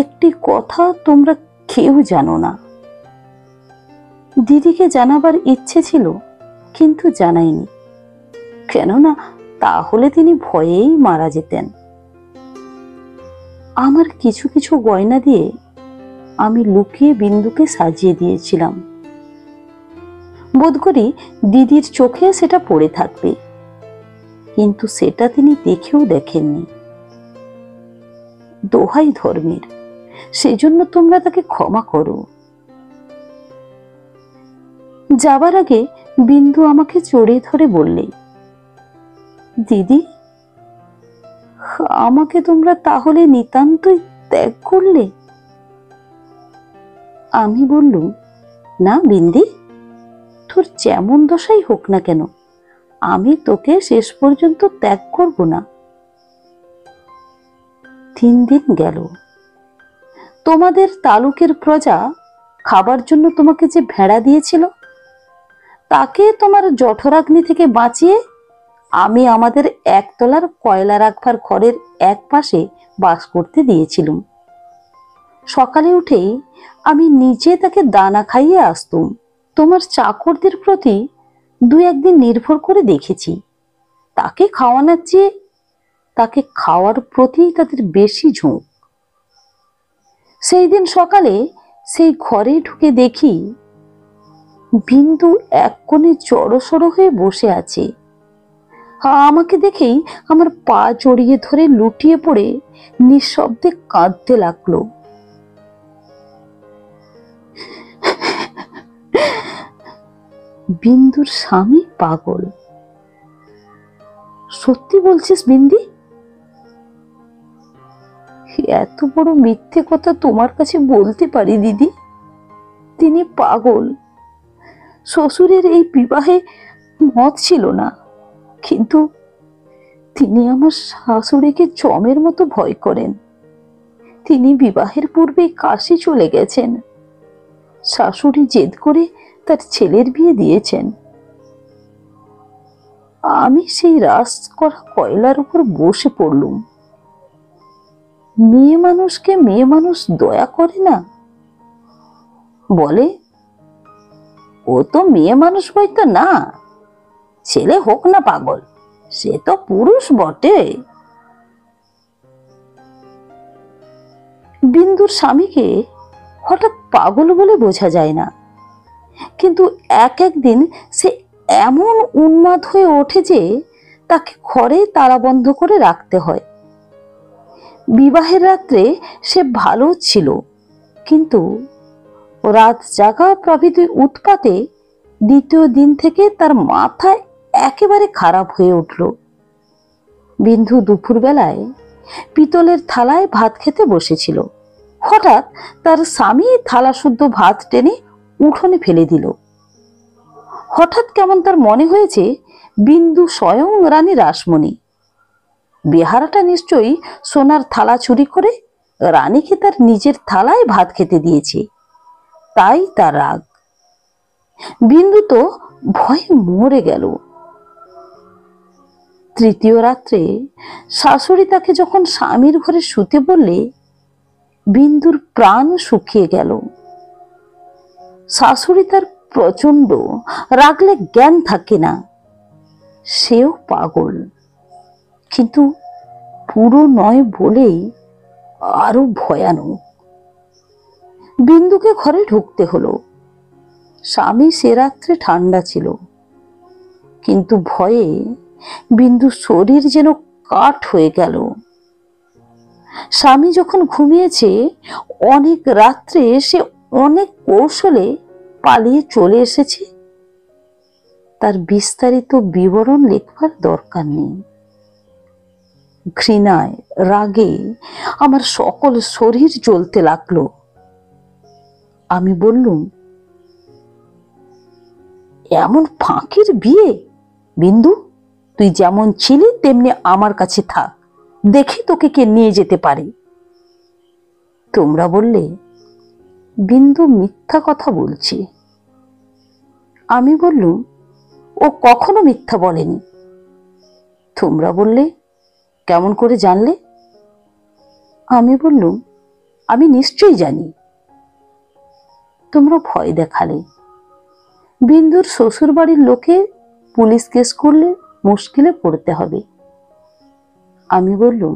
একটি কথা তোমরা কেউ জানো না। দিদিকে জানাবার ইচ্ছে ছিল, কিন্তু জানাইনি, কেননা তাহলে তিনি ভয়েই মারা যেতেন। আমার কিছু কিছু গয়না দিয়ে আমি লুকিয়ে বিন্দুকে সাজিয়ে দিয়েছিলাম, বোধ করি দিদির চোখে সেটা পড়ে থাকবে, কিন্তু সেটা তিনি দেখেও দেখেননি। দোহাই ধর্মের, সেজন্য তোমরা তাকে ক্ষমা করো। যাবার আগে বিন্দু আমাকে জড়িয়ে ধরে বললে, দিদি, আমাকে তোমরা তাহলে নিতান্তই ত্যাগ করলে? আমি বললুম, না বিন্দি, তোর যেমন দশাই হোক না কেন, আমি তোকে শেষ পর্যন্ত ত্যাগ করব না। 3 দিন গেল। তোমাদের তালুকের প্রজা খাবার জন্য তোমাকে যে ভেড়া দিয়েছিল, তাকে তোমার জঠরাগ্নি থেকে বাঁচিয়ে আমি আমাদের একতলার কয়লা রাখবার ঘরের এক পাশে বাস করতে দিয়েছিলাম। সকালে উঠেই আমি নিজে তাকে দানা খাইয়ে আসতুম। তোমার চাকরদের প্রতি 2-1 দিন নির্ভর করে দেখেছি, তাকে খাওয়ানোর চেয়ে তাকে খাওয়ার প্রতি তাদের বেশি ঝোঁক। সেই দিন সকালে সেই ঘরে ঢুকে দেখি বিন্দু এক কোণে জড়সড় হয়ে বসে আছে। আমাকে দেখেই আমার পা জড়িয়ে ধরে লুটিয়ে পড়ে নিঃশব্দে কাঁদতে লাগলো। বিন্দুর স্বামী পাগল। সত্যি বলছিস বিন্দি? এত বড় মিথ্যে কথা তোমার কাছে বলতে পারি দিদি? তিনি পাগল। শ্বশুরের এই বিবাহে মত ছিল না, কিন্তু তিনি আমার শাশুড়িকে জমের মতো ভয় করেন। তিনি বিবাহের পূর্বেই কাশি চলে গেছেন। শাশুড়ি জেদ করে তার ছেলের বিয়ে দিয়েছেন। আমি সেই রাস করা কয়লার উপর বসে পড়লুম। মেয়ে মানুষকে মেয়ে মানুষ দয়া করে না, বলে ও তো মেয়ে মানুষ হয়তো না, ছেলে হোক না পাগল, সে তো পুরুষ বটে। বিন্দুর স্বামীকে হঠাৎ পাগল বলে বোঝা যায় না, কিন্তু এক একদিন সে এমন উন্মাদ হয়ে ওঠে যে তাকে ঘরে তালা বন্ধ করে রাখতে হয়। বিবাহের রাত্রে সে ভালো ছিল, কিন্তু রাত জাগা প্রভৃতি উৎপাতে দ্বিতীয় দিন থেকে তার মাথা একেবারে খারাপ হয়ে উঠল। বিন্দু দুপুর বেলায় পিতলের থালায় ভাত খেতে বসেছিল। হঠাৎ তার স্বামী থালা শুদ্ধ ভাত টেনে উঠোনে ফেলে দিল। হঠাৎ কেমন তার মনে হয়েছে বিন্দু স্বয়ং রানী রাসমণি। বেহারাটা নিশ্চয়ই সোনার থালা চুরি করে রানীকে তার নিজের থালায় ভাত খেতে দিয়েছে, তাই তার রাগ। বিন্দু তো ভয়ে মরে গেল। তৃতীয় রাত্রে শাশুড়ি তাকে যখন স্বামীর ঘরে শুতে বললে, বিন্দুর প্রাণ শুকিয়ে গেল। শাশুড়ি তার প্রচন্ড, রাগলে জ্ঞান থাকে না। সেও পাগল, কিন্তু পুরো নয় বলেই আরো ভয়ানক। বিন্দুকে ঘরে ঢুকতে হলো। স্বামী সে রাত্রে ঠান্ডা ছিল, কিন্তু ভয়ে বিন্দু শরীর যেন কাঠ হয়ে গেল। স্বামী যখন ঘুমিয়েছে, অনেক রাত্রে সে অনেক কৌশলে পালিয়ে চলে এসেছে। তার বিস্তারিত বিবরণ লেখবার দরকার নেই। ঘৃণায়, রাগে আমার সকল শরীর জ্বলতে লাগলো। আমি বললুম, এমন ফাঁকির বিয়ে? বিন্দু, তুই যেমন ছিলি তেমনি আমার কাছে থাক, দেখি তোকে কে নিয়ে যেতে পারে। তোমরা বললে বিন্দু মিথ্যা কথা বলছে। আমি বললুম, ও কখনো মিথ্যা বলেনি। তোমরা বললে, কেমন করে জানলে? আমি বললুম, আমি নিশ্চয়ই জানি। তোমরা ভয় দেখালে। বিন্দুর শ্বশুর বাড়ির লোকে পুলিশ কেস করলে মুশকিলে পড়তে হবে। আমি বললুম,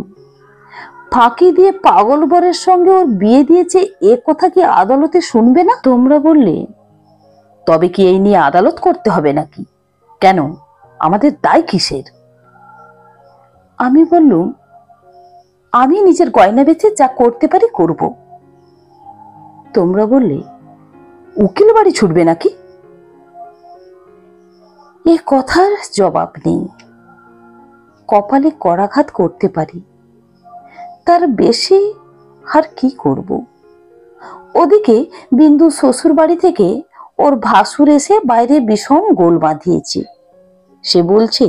ফাঁকি দিয়ে পাগল বরের সঙ্গে ওর বিয়ে দিয়েছে, এ কথা কি আদালতে শুনবে না? তোমরা বললে, তবে কি এই নিয়ে আদালত করতে হবে নাকি? কেন, আমাদের দায় কিসের? আমি বললুম, আমি নিজের গয়না বেচে যা করতে পারি করব, তোমরা বললে, উকিল বাড়ি ছুটবে নাকি? এ কথার জবাব নেই। কপালে করাঘাত করতে পারি, তার বেশি আর কি করব। ওদিকে বিন্দু শ্বশুর বাড়ি থেকে ওর ভাসুর এসে বাইরে বিষম গোল বাঁধিয়েছে। সে বলছে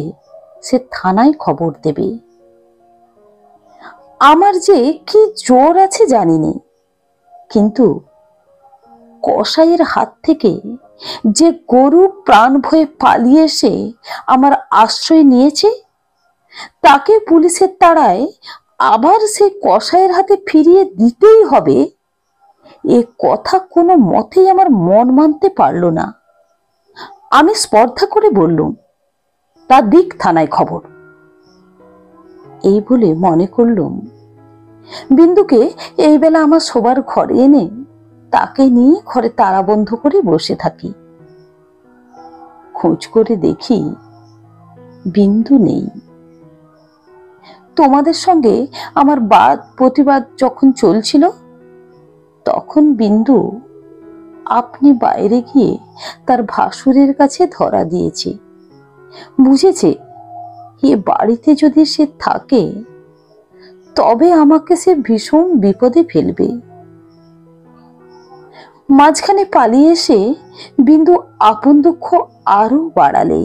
সে থানায় খবর দেবে। আমার যে কি জোর আছে জানিনি, কিন্তু কসাইয়ের হাত থেকে যে গরু প্রাণ ভয়ে পালিয়ে এসে আমার আশ্রয় নিয়েছে, তাকে পুলিশের তাড়ায় আবার সে কসাইয়ের হাতে ফিরিয়ে দিতেই হবে, এ কথা কোনো মতেই আমার মন মানতে পারল না। আমি স্পর্ধা করে বললুম, তা দিক থানায় খবর। এই বলে মনে করলুম বিন্দুকে এই বেলা আমার শোবার ঘরে এনে তাকে নিয়ে ঘরে তালা বন্ধ করে বসে থাকি। খোঁজ করে দেখি বিন্দু নেই। তোমাদের সঙ্গে আমার বাদ প্রতিবাদ যখন চলছিল, তখন বিন্দু আপনি বাইরে গিয়ে তার ভাসুরের কাছে ধরা দিয়েছে। বুঝেছে এ বাড়িতে যদি সে থাকে তবে আমাকে সে ভীষণ বিপদে ফেলবে। মাঝখানে পালিয়ে এসে বিন্দু আপন দুঃখ আরো বাড়ালে।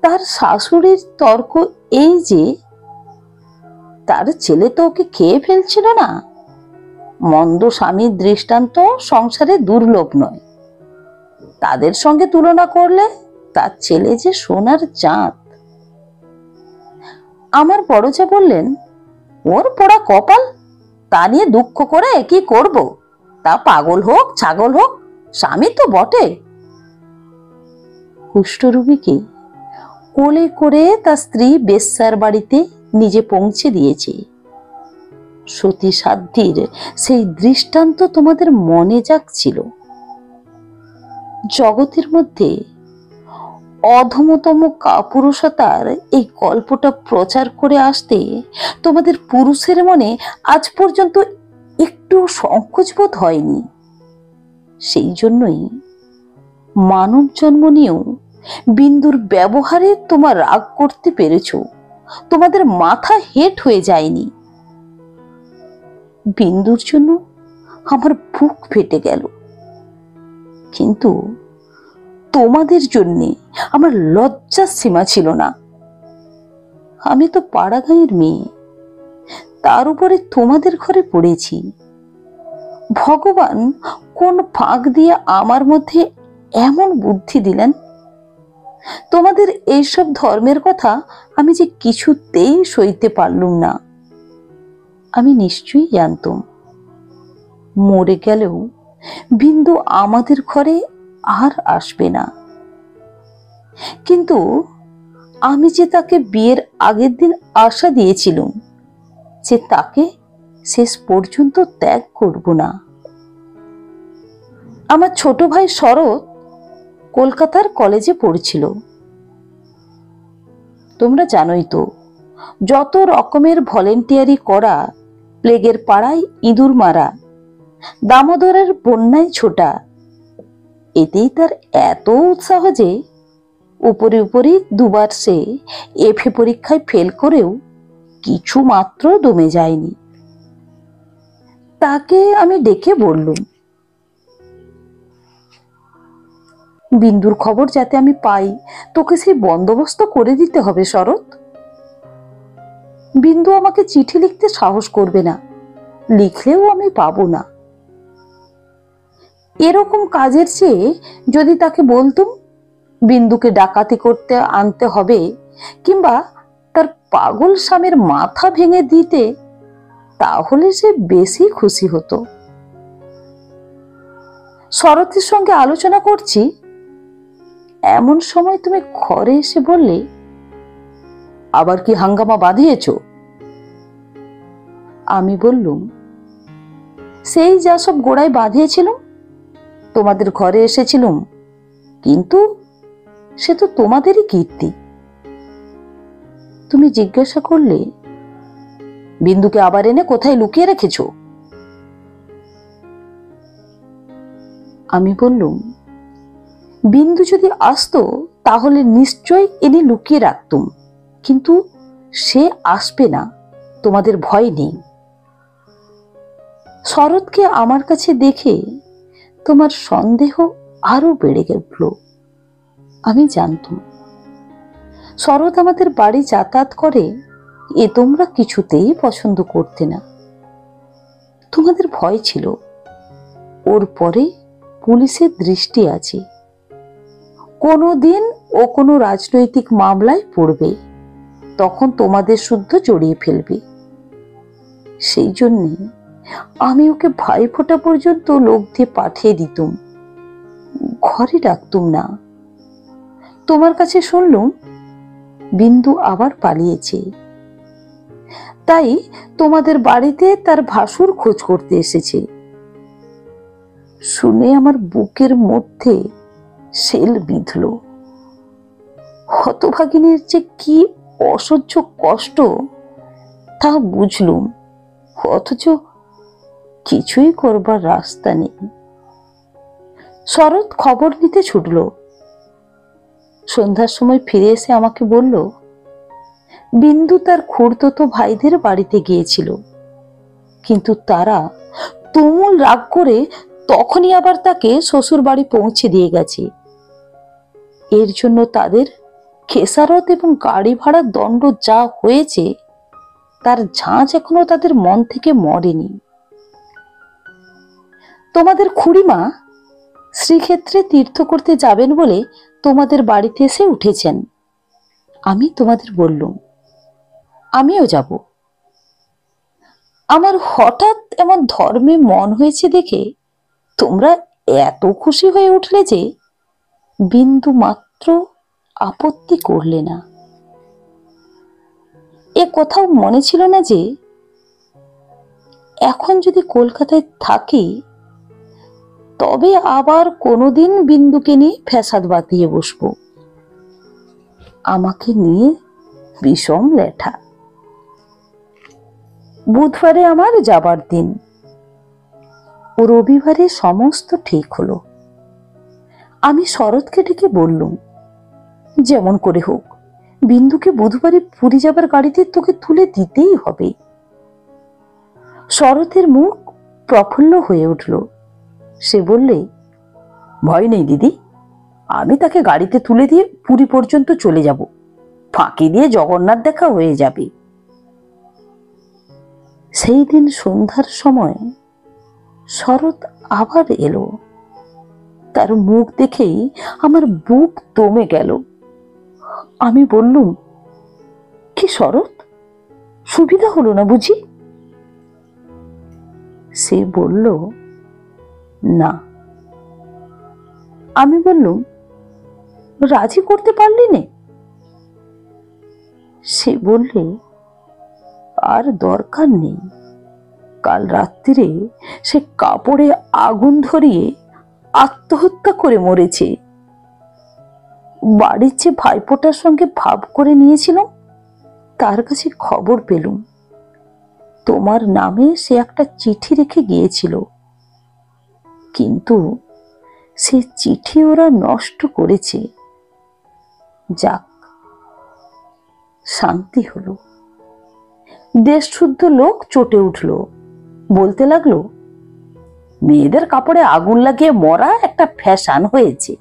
তার শাশুড়ির তর্ক এই যে তার ছেলে তো ওকে খেয়ে ফেলছিল না, মন্দ স্বামীর দৃষ্টান্ত সংসারে দুর্লভ নয়, তাদের সঙ্গে তুলনা করলে তার ছেলে যে সোনার চাঁদ। আমার বড় যা বললেন, ওর পোড়া কপাল, তা নিয়ে দুঃখ করে কি করব, তা পাগল হোক ছাগল হোক স্বামী তো বটে। কুষ্ঠরোগীকে কোলে করে তার স্ত্রী বেশ্যার বাড়িতে নিজে পৌঁছে দিয়েছে। সতী সাধ্যের সেই দৃষ্টান্ত তোমাদের মনে জাগছিল। জগতের মধ্যে অধমতম কাপুরুষতার এই গল্পটা প্রচার করে আসতে তোমাদের পুরুষের মনে আজ পর্যন্ত একটু সংকোচবোধ হয়নি। সেই জন্যই মানব জন্ম নিয়েও বিন্দুর ব্যবহারে তোমার রাগ করতে পেরেছ, তোমাদের মাথা হেট হয়ে যায়নি। বিন্দুর জন্য আমার বুক ফেটে গেল, কিন্তু তোমাদের জন্যে আমার লজ্জার সীমা ছিল না। আমি তো পাড়া গাঁয়ের মেয়ে, তার উপরে তোমাদের ঘরে পড়েছি। ভগবান কোন ফাঁক দিয়ে আমার মধ্যে এমন বুদ্ধি দিলেন, তোমাদের এইসব ধর্মের কথা আমি যে কিছুতেই সইতে পারলুম না। আমি নিশ্চয়ই জানতাম মরে গেলেও বিন্দু আমাদের ঘরে আর আসবে না, কিন্তু আমি যে তাকে বিয়ের আগের দিন আশা দিয়েছিলাম যে তাকে শেষ পর্যন্ত ত্যাগ করব না। আমার ছোট ভাই শরৎ কলকাতার কলেজে পড়ছিল। তোমরা জানোই তো, যত রকমের ভলেন্টিয়ারি করা, প্লেগের পাড়ায় ইঁদুর মারা, দামোদরের বন্যায় ছোটা, এতেই তার এত উৎসাহ যে উপরে উপরে দুবার সে এফএ পরীক্ষায় ফেল করেও কিছু মাত্র দমে যায়নি। তাকে আমি ডেকে বললুম, বিন্দুর খবর যাতে আমি পাই তোকে সেই বন্দোবস্ত করে দিতে হবে শরৎ। বিন্দু আমাকে চিঠি লিখতে সাহস করবে না, লিখলেও আমি পাবো না। এরকম কাজের চেয়ে যদি তাকে বলতুম বিন্দুকে ডাকাতি করতে আনতে হবে, কিংবা তার পাগল স্বামীর মাথা ভেঙে দিতে, তাহলে সে বেশি খুশি হতো। শরতের সঙ্গে আলোচনা করছি, এমন সময় তুমি ঘরে এসে বললে, আবার কি হাঙ্গামা বাঁধিয়েছ? আমি বললুম, সেই যা সব গোড়ায় বাঁধিয়েছিলাম, তোমাদের ঘরে এসেছিলুম, কিন্তু সে তো তোমাদেরই কীর্তি। তুমি জিজ্ঞাসা করলে, বিন্দুকে আবার এনে কোথায় লুকিয়ে রেখেছ? আমি বললুম, বিন্দু যদি আসতো তাহলে নিশ্চয় এনে লুকিয়ে রাখতুম, কিন্তু সে আসবে না, তোমাদের ভয় নেই। শরৎকে আমার কাছে দেখে তোমার সন্দেহ আরো বেড়ে উঠল। আমি জানতুম শরৎ আমাদের বাড়ি যাতায়াত করে, এ তোমরা কিছুতেই পছন্দ করতে না। তোমাদের ভয় ছিল ওর পরে পুলিশের দৃষ্টি আছে, কোনোদিন ও কোনো রাজনৈতিক মামলায় পড়বে, তখন তোমাদের শুদ্ধ জড়িয়ে ফেলবে। সেই জন্যে আমি ওকে ভাইফোঁটা পর্যন্ত লোক দিয়ে পাঠিয়ে দিতুম, ঘরে ডাকতুম না। তোমার কাছে শুনলুম বিন্দু আবার পালিয়েছে, তাই তোমাদের বাড়িতে তার ভাসুর খোঁজ করতে এসেছে। শুনে আমার বুকের মধ্যে শেল বিঁধল। হতভাগিনীর যে কি অসহ্য কষ্ট তা বুঝলুম, অথচ কিছুই করবার রাস্তা নেই। শরৎ খবর নিতে ছুটল। সন্ধ্যার সময় ফিরে এসে আমাকে বলল, বিন্দু তার খুড়তুতো ভাইদের বাড়িতে গিয়েছিল, কিন্তু তারা তুমুল রাগ করে তখনই আবার তাকে শ্বশুর বাড়ি পৌঁছে দিয়ে গেছে। এর জন্য তাদের খেসারত এবং গাড়ি ভাড়ার দণ্ড যা হয়েছে তার ঝাঁঝ এখনো তাদের মন থেকে মরেনি। তোমাদের খুড়িমা শ্রীক্ষেত্রে তীর্থ করতে যাবেন বলে তোমাদের বাড়িতে এসে উঠেছেন। আমি তোমাদের বললুম, আমিও যাব। আমার হঠাৎ এমন ধর্মে মন হয়েছে দেখে তোমরা এত খুশি হয়ে উঠলে যে বিন্দু মাত্র আপত্তি করলে না। এ কোথাও মনে ছিল না যে এখন যদি কলকাতায় থাকি তবে আবার কোনোদিন বিন্দুকে নিয়ে ফ্যাসাদ বাঁধিয়ে বসবো। আমাকে নিয়ে বিষম লেঠা। বুধবারে আমার যাবার দিন, রবিবারে সমস্ত ঠিক হলো। আমি শরৎকে ডেকে বললুম, যেমন করে হোক বিন্দুকে বুধবারে পুরী যাবার গাড়িতে তোকে তুলে দিতেই হবে। শরতের মুখ প্রফুল্ল হয়ে উঠল। সে বললে, ভয় নেই দিদি, আমি তাকে গাড়িতে তুলে দিয়ে পুরী পর্যন্ত চলে যাব, ফাঁকি দিয়ে জগন্নাথ দেখা হয়ে যাবে। সেই দিন সন্ধ্যার সময় শরৎ আবার এলো। তার মুখ দেখেই আমার বুক দমে গেল। আমি বললুম, কি শরৎ, সুবিধা হলো না বুঝি? সে বলল, না। আমি বললুম, রাজি করতে পারলি নে? সে বললে, আর দরকার নেই। কাল রাত্রিরে সে কাপড়ে আগুন ধরিয়ে আত্মহত্যা করে মরেছে। বাড়ির যে ভাইপোটার সঙ্গে ভাব করে নিয়েছিলাম তার কাছে খবর পেলুম তোমার নামে সে একটা চিঠি রেখে গিয়েছিল, কিন্তু সে চিঠি ওরা নষ্ট করেছে। যাক, শান্তি হলো। দেশ শুদ্ধ লোক চটে উঠল, বলতে লাগলো, মেয়েদের কাপড়ে আগুন লাগিয়ে মরা একটা ফ্যাশন হয়েছে।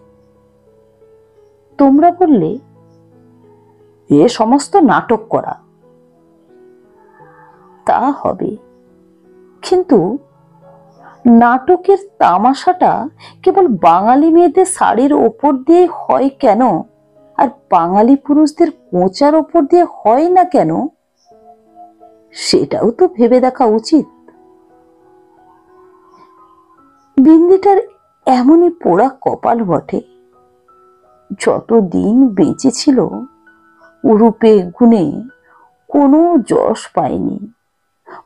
তোমরা বললে, এ সমস্ত নাটক করা। তা হবে, কিন্তু নাটকের তামাশাটা কেবল বাঙালি মেয়েদের শাড়ির ওপর দিয়ে হয় কেন, আর বাঙালি পুরুষদের কোঁচার ওপর দিয়ে হয় না কেন, সেটাও তো ভেবে দেখা উচিত। বিন্দিটার এমনই পোড়া কপাল বটে, যতদিন বেঁচে ছিল রূপে গুণে কোনো যশ পায়নি।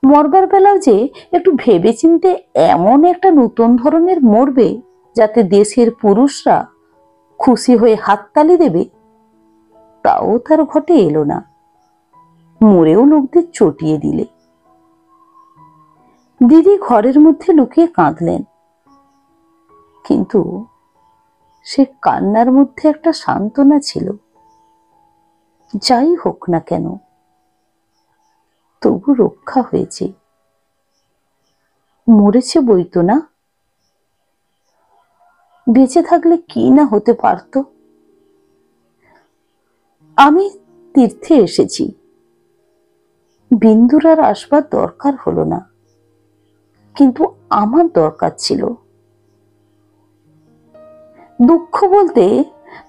মরবার বেলাও যে একটু ভেবেচিন্তে এমন একটা নতুন ধরনের মরবে যাতে দেশের পুরুষরা খুশি হয়ে হাততালি দেবে, তাও তার ঘটে এলো না। মরেও লোকদের চটিয়ে দিলে। দিদি ঘরের মধ্যে লুকিয়ে কাঁদলেন। কিন্তু সে কান্নার মধ্যে একটা সান্ত্বনা ছিল। যাই হোক না কেন, তবু রক্ষা হয়েছে। মরেছে বইতো না, বেঁচে থাকলে কি না হতে পারত। আমি তীর্থে এসেছি, বিন্দুর আর আসবার দরকার হলো না, কিন্তু আমার দরকার ছিল। দুঃখ বলতে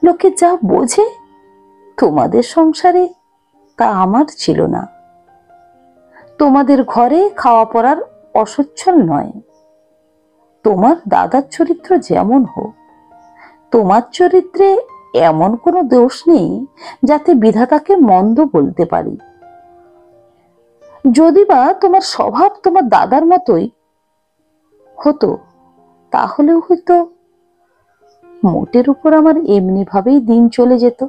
লোকে যা বোঝে তোমাদের সংসারে তা আমার ছিল না। তোমাদের ঘরে খাওয়া পড়ার অসচ্ছল নয়। তোমার দাদার চরিত্র যেমন হোক, তোমার চরিত্রে এমন কোনো দোষ নেই যাতে বিধাতাকে মন্দ বলতে পারি। যদি বা তোমার স্বভাব তোমার দাদার মতোই হতো, তাহলেও হয়তো মোটের উপর আমার এমনি ভাবেই দিন চলে যেত,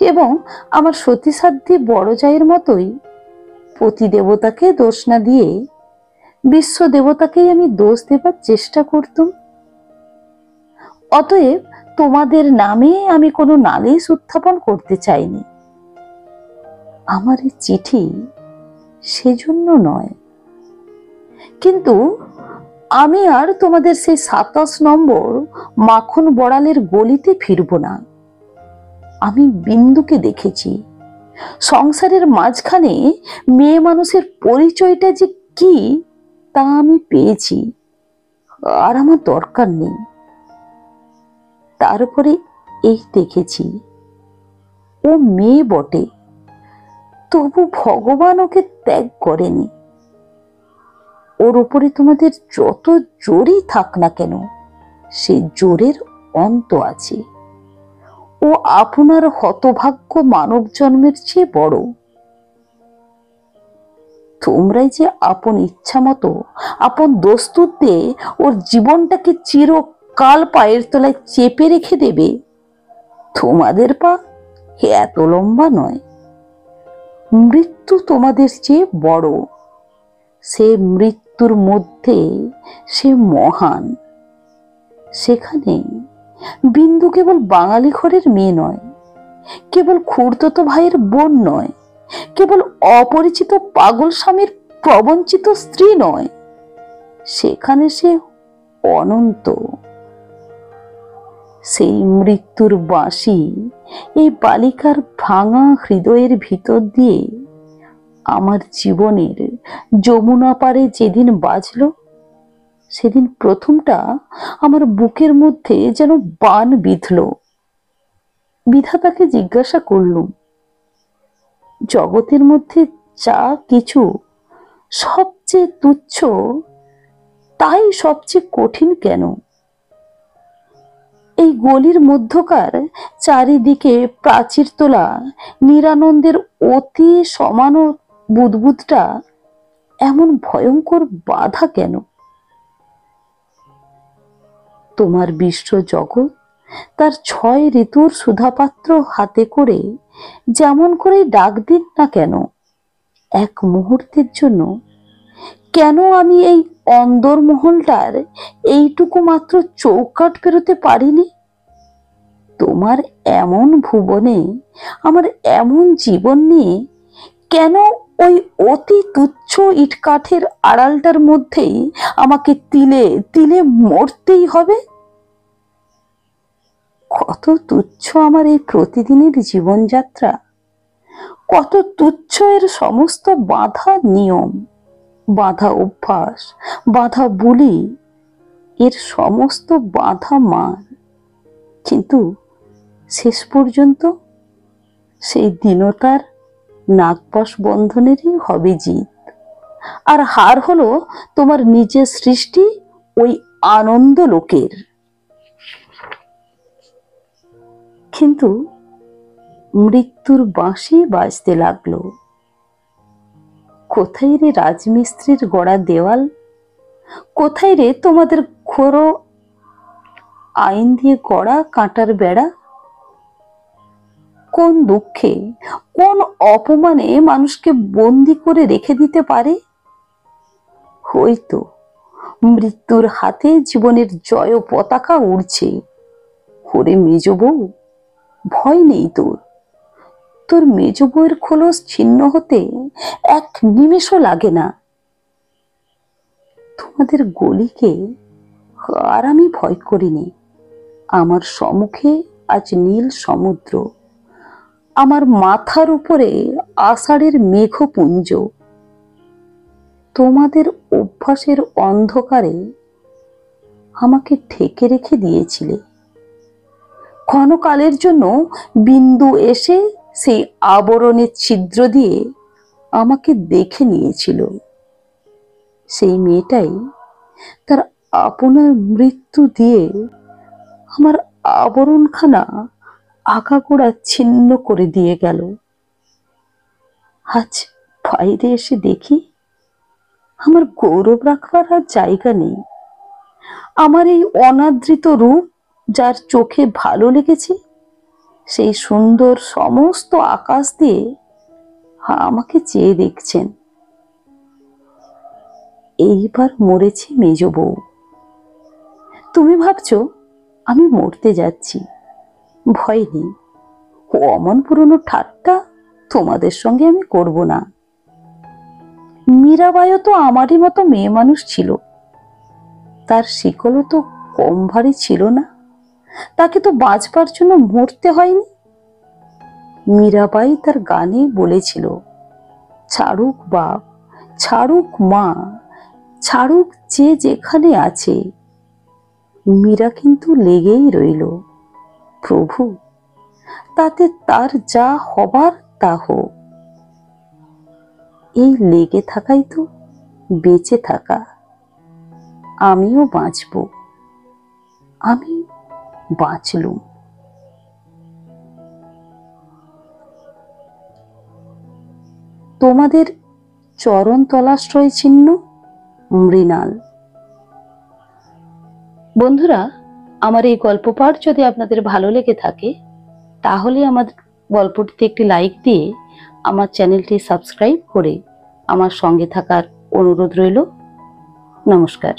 এবং আমার সতীসাধ্যী বড় জায়ের মতোই পতি দেবতাকে দোষ না দিয়ে বিশ্ব দেবতাকেই আমি দোষ দেবার চেষ্টা করতুম। অতএব তোমাদের নামে আমি কোনো নালিশ উত্থাপন করতে চাইনি। আমার এই চিঠি সেজন্য নয়। কিন্তু আমি আর তোমাদের সেই 27 নম্বর মাখন বড়ালের গলিতে ফিরব না। আমি বিন্দুকে দেখেছি। সংসারের মাঝখানে মেয়ে মানুষের পরিচয়টা যে কি তা আমি পেয়েছি, আর আমার দরকার নেই। তারপরে এই দেখেছি, ও মেয়ে বটে, তবু ভগবান ওকে ত্যাগ করেনি। ওর উপরে তোমাদের যত জোরই থাক না কেন, সেই জোরের অন্ত আছে। ও আপনার হতভাগ্য মানব জন্মের চেয়ে বড়। তোমরাই যে আপন ইচ্ছা মতো আপন দস্তুর দিয়ে ওর জীবনটাকে চিরকাল পায়ের তলায় চেপে রেখে দেবে, তোমাদের পা এত লম্বা নয়। মৃত্যু তোমাদের চেয়ে বড়। সে মৃত্যুর মধ্যে সে মহান। সেখানে বিন্দু কেবল বাঙালি ঘরের মেয়ে নয়, কেবল খুড়তুতো ভাইয়ের বোন নয়, কেবল অপরিচিত পাগল স্বামীর প্রবঞ্চিত স্ত্রী নয়, সেখানে সে অনন্ত। সেই মৃত্যুর বাঁশি এই বালিকার ভাঙা হৃদয়ের ভিতর দিয়ে আমার জীবনের যমুনা পারে যেদিন বাজলো, সেদিন প্রথমটা আমার বুকের মধ্যে যেন বান বিঁধল। বিধাতাকে জিজ্ঞাসা করলুম, জগতের মধ্যে যা কিছু সবচেয়ে তুচ্ছ, তাই সবচেয়ে কঠিন কেন? এই গলির মধ্যকার চারিদিকে প্রাচীর তোলা নিরানন্দের অতি সমান বুদবুদটা এমন ভয়ঙ্কর বাধা কেন? তোমার বিশ্ব জগৎ তার 6 ঋতুর সুধাপাত্র হাতে করে যেমন করে ডাক দিন না কেন, এক মুহূর্তের জন্য কেন আমি এই অন্দরমহলটার এইটুকু মাত্র চৌকাঠ পেরোতে পারিনি? তোমার এমন ভুবনে আমার এমন জীবন নিয়ে কেন ওই অতি তুচ্ছ ইটকাঠের আড়ালটার মধ্যেই আমাকে তিলে তিলে মরতেই হবে? কত তুচ্ছ আমার এই প্রতিদিনের জীবনযাত্রা, কত তুচ্ছ এর সমস্ত বাঁধা নিয়ম, বাঁধা অভ্যাস, বাঁধা বুলি, এর সমস্ত বাঁধা মান। কিন্তু শেষ পর্যন্ত সেই দীনতার নাগপাশ বন্ধনেরই হবে জিত, আর হার হলো তোমার নিজের সৃষ্টি ওই আনন্দ লোকের। কিন্তু মৃত্যুর বাঁশি বাজতে লাগলো। কোথায় রে রাজমিস্ত্রির গড়া দেওয়াল? কোথায় রে তোমাদের খোড়ো আইন দিয়ে গড়া কাঁটার বেড়া? কোন দুঃখে, কোন অপমানে মানুষকে বন্দি করে রেখে দিতে পারে? হয়তো মৃত্যুর হাতে জীবনের জয় পতাকা উড়ছে। ওরে মেজ বউ, ভয় নেই তোর। তোর মেজ বউয়ের খোলস ছিন্ন হতে এক নিমেষও লাগে না। তোমাদের গলিকে আর আমি ভয় করিনি। আমার সম্মুখে আজ নীল সমুদ্র, আমার মাথার উপরে আষাঢ়ের মেঘপুঞ্জ। তোমাদের অভ্যাসের অন্ধকারে আমাকে ঢেকে রেখে দিয়েছিলে। ক্ষণকালের জন্য বিন্দু এসে সেই আবরণের ছিদ্র দিয়ে আমাকে দেখে নিয়েছিল। সেই মেয়েটাই তার আপনার মৃত্যু দিয়ে আমার আবরণখানা আগাগোড়া ছিন্ন করে দিয়ে গেল। আজ বাইরে এসে দেখি আমার গৌরব রাখবার আর জায়গা নেই। আমার এই অনাদৃত রূপ যার চোখে ভালো লেগেছে, সেই সুন্দর সমস্ত আকাশ দিয়ে আমাকে চেয়ে দেখছেন। এইবার মরেছে মেজ বউ। তুমি ভাবছো আমি মরতে যাচ্ছি। ভয় নেই, ও অমন পুরনো ঠাট্টা তোমাদের সঙ্গে আমি করব না। মীরাবাইও তো আমারই মতো মেয়ে মানুষ ছিল। তার শিকলও তো কম ভারী ছিল না। তাকে তো বাঁচবার জন্য মরতে হয়নি। মীরাবাই তার গানে বলেছিল, ছাড়ুক বাপ, ছাড়ুক মা, ছাড়ুক যে যেখানে আছে। মীরা কিন্তু লেগেই রইল, প্রভু তাতে তার যা হবার তা হোক। এই লেগে থাকাই তো বেঁচে থাকা। আমিও বাঁচব, আমি বাঁচলুম। তোমাদের চরণ তলাশ্রয় চিহ্ন, মৃণাল। বন্ধুরা, আমার এই গল্প পাঠ যদি আপনাদের ভালো লেগে থাকে তাহলে আমার গল্পটিতে একটি লাইক দিয়ে আমার চ্যানেলটি সাবস্ক্রাইব করে আমার সঙ্গে থাকার অনুরোধ রইল। নমস্কার।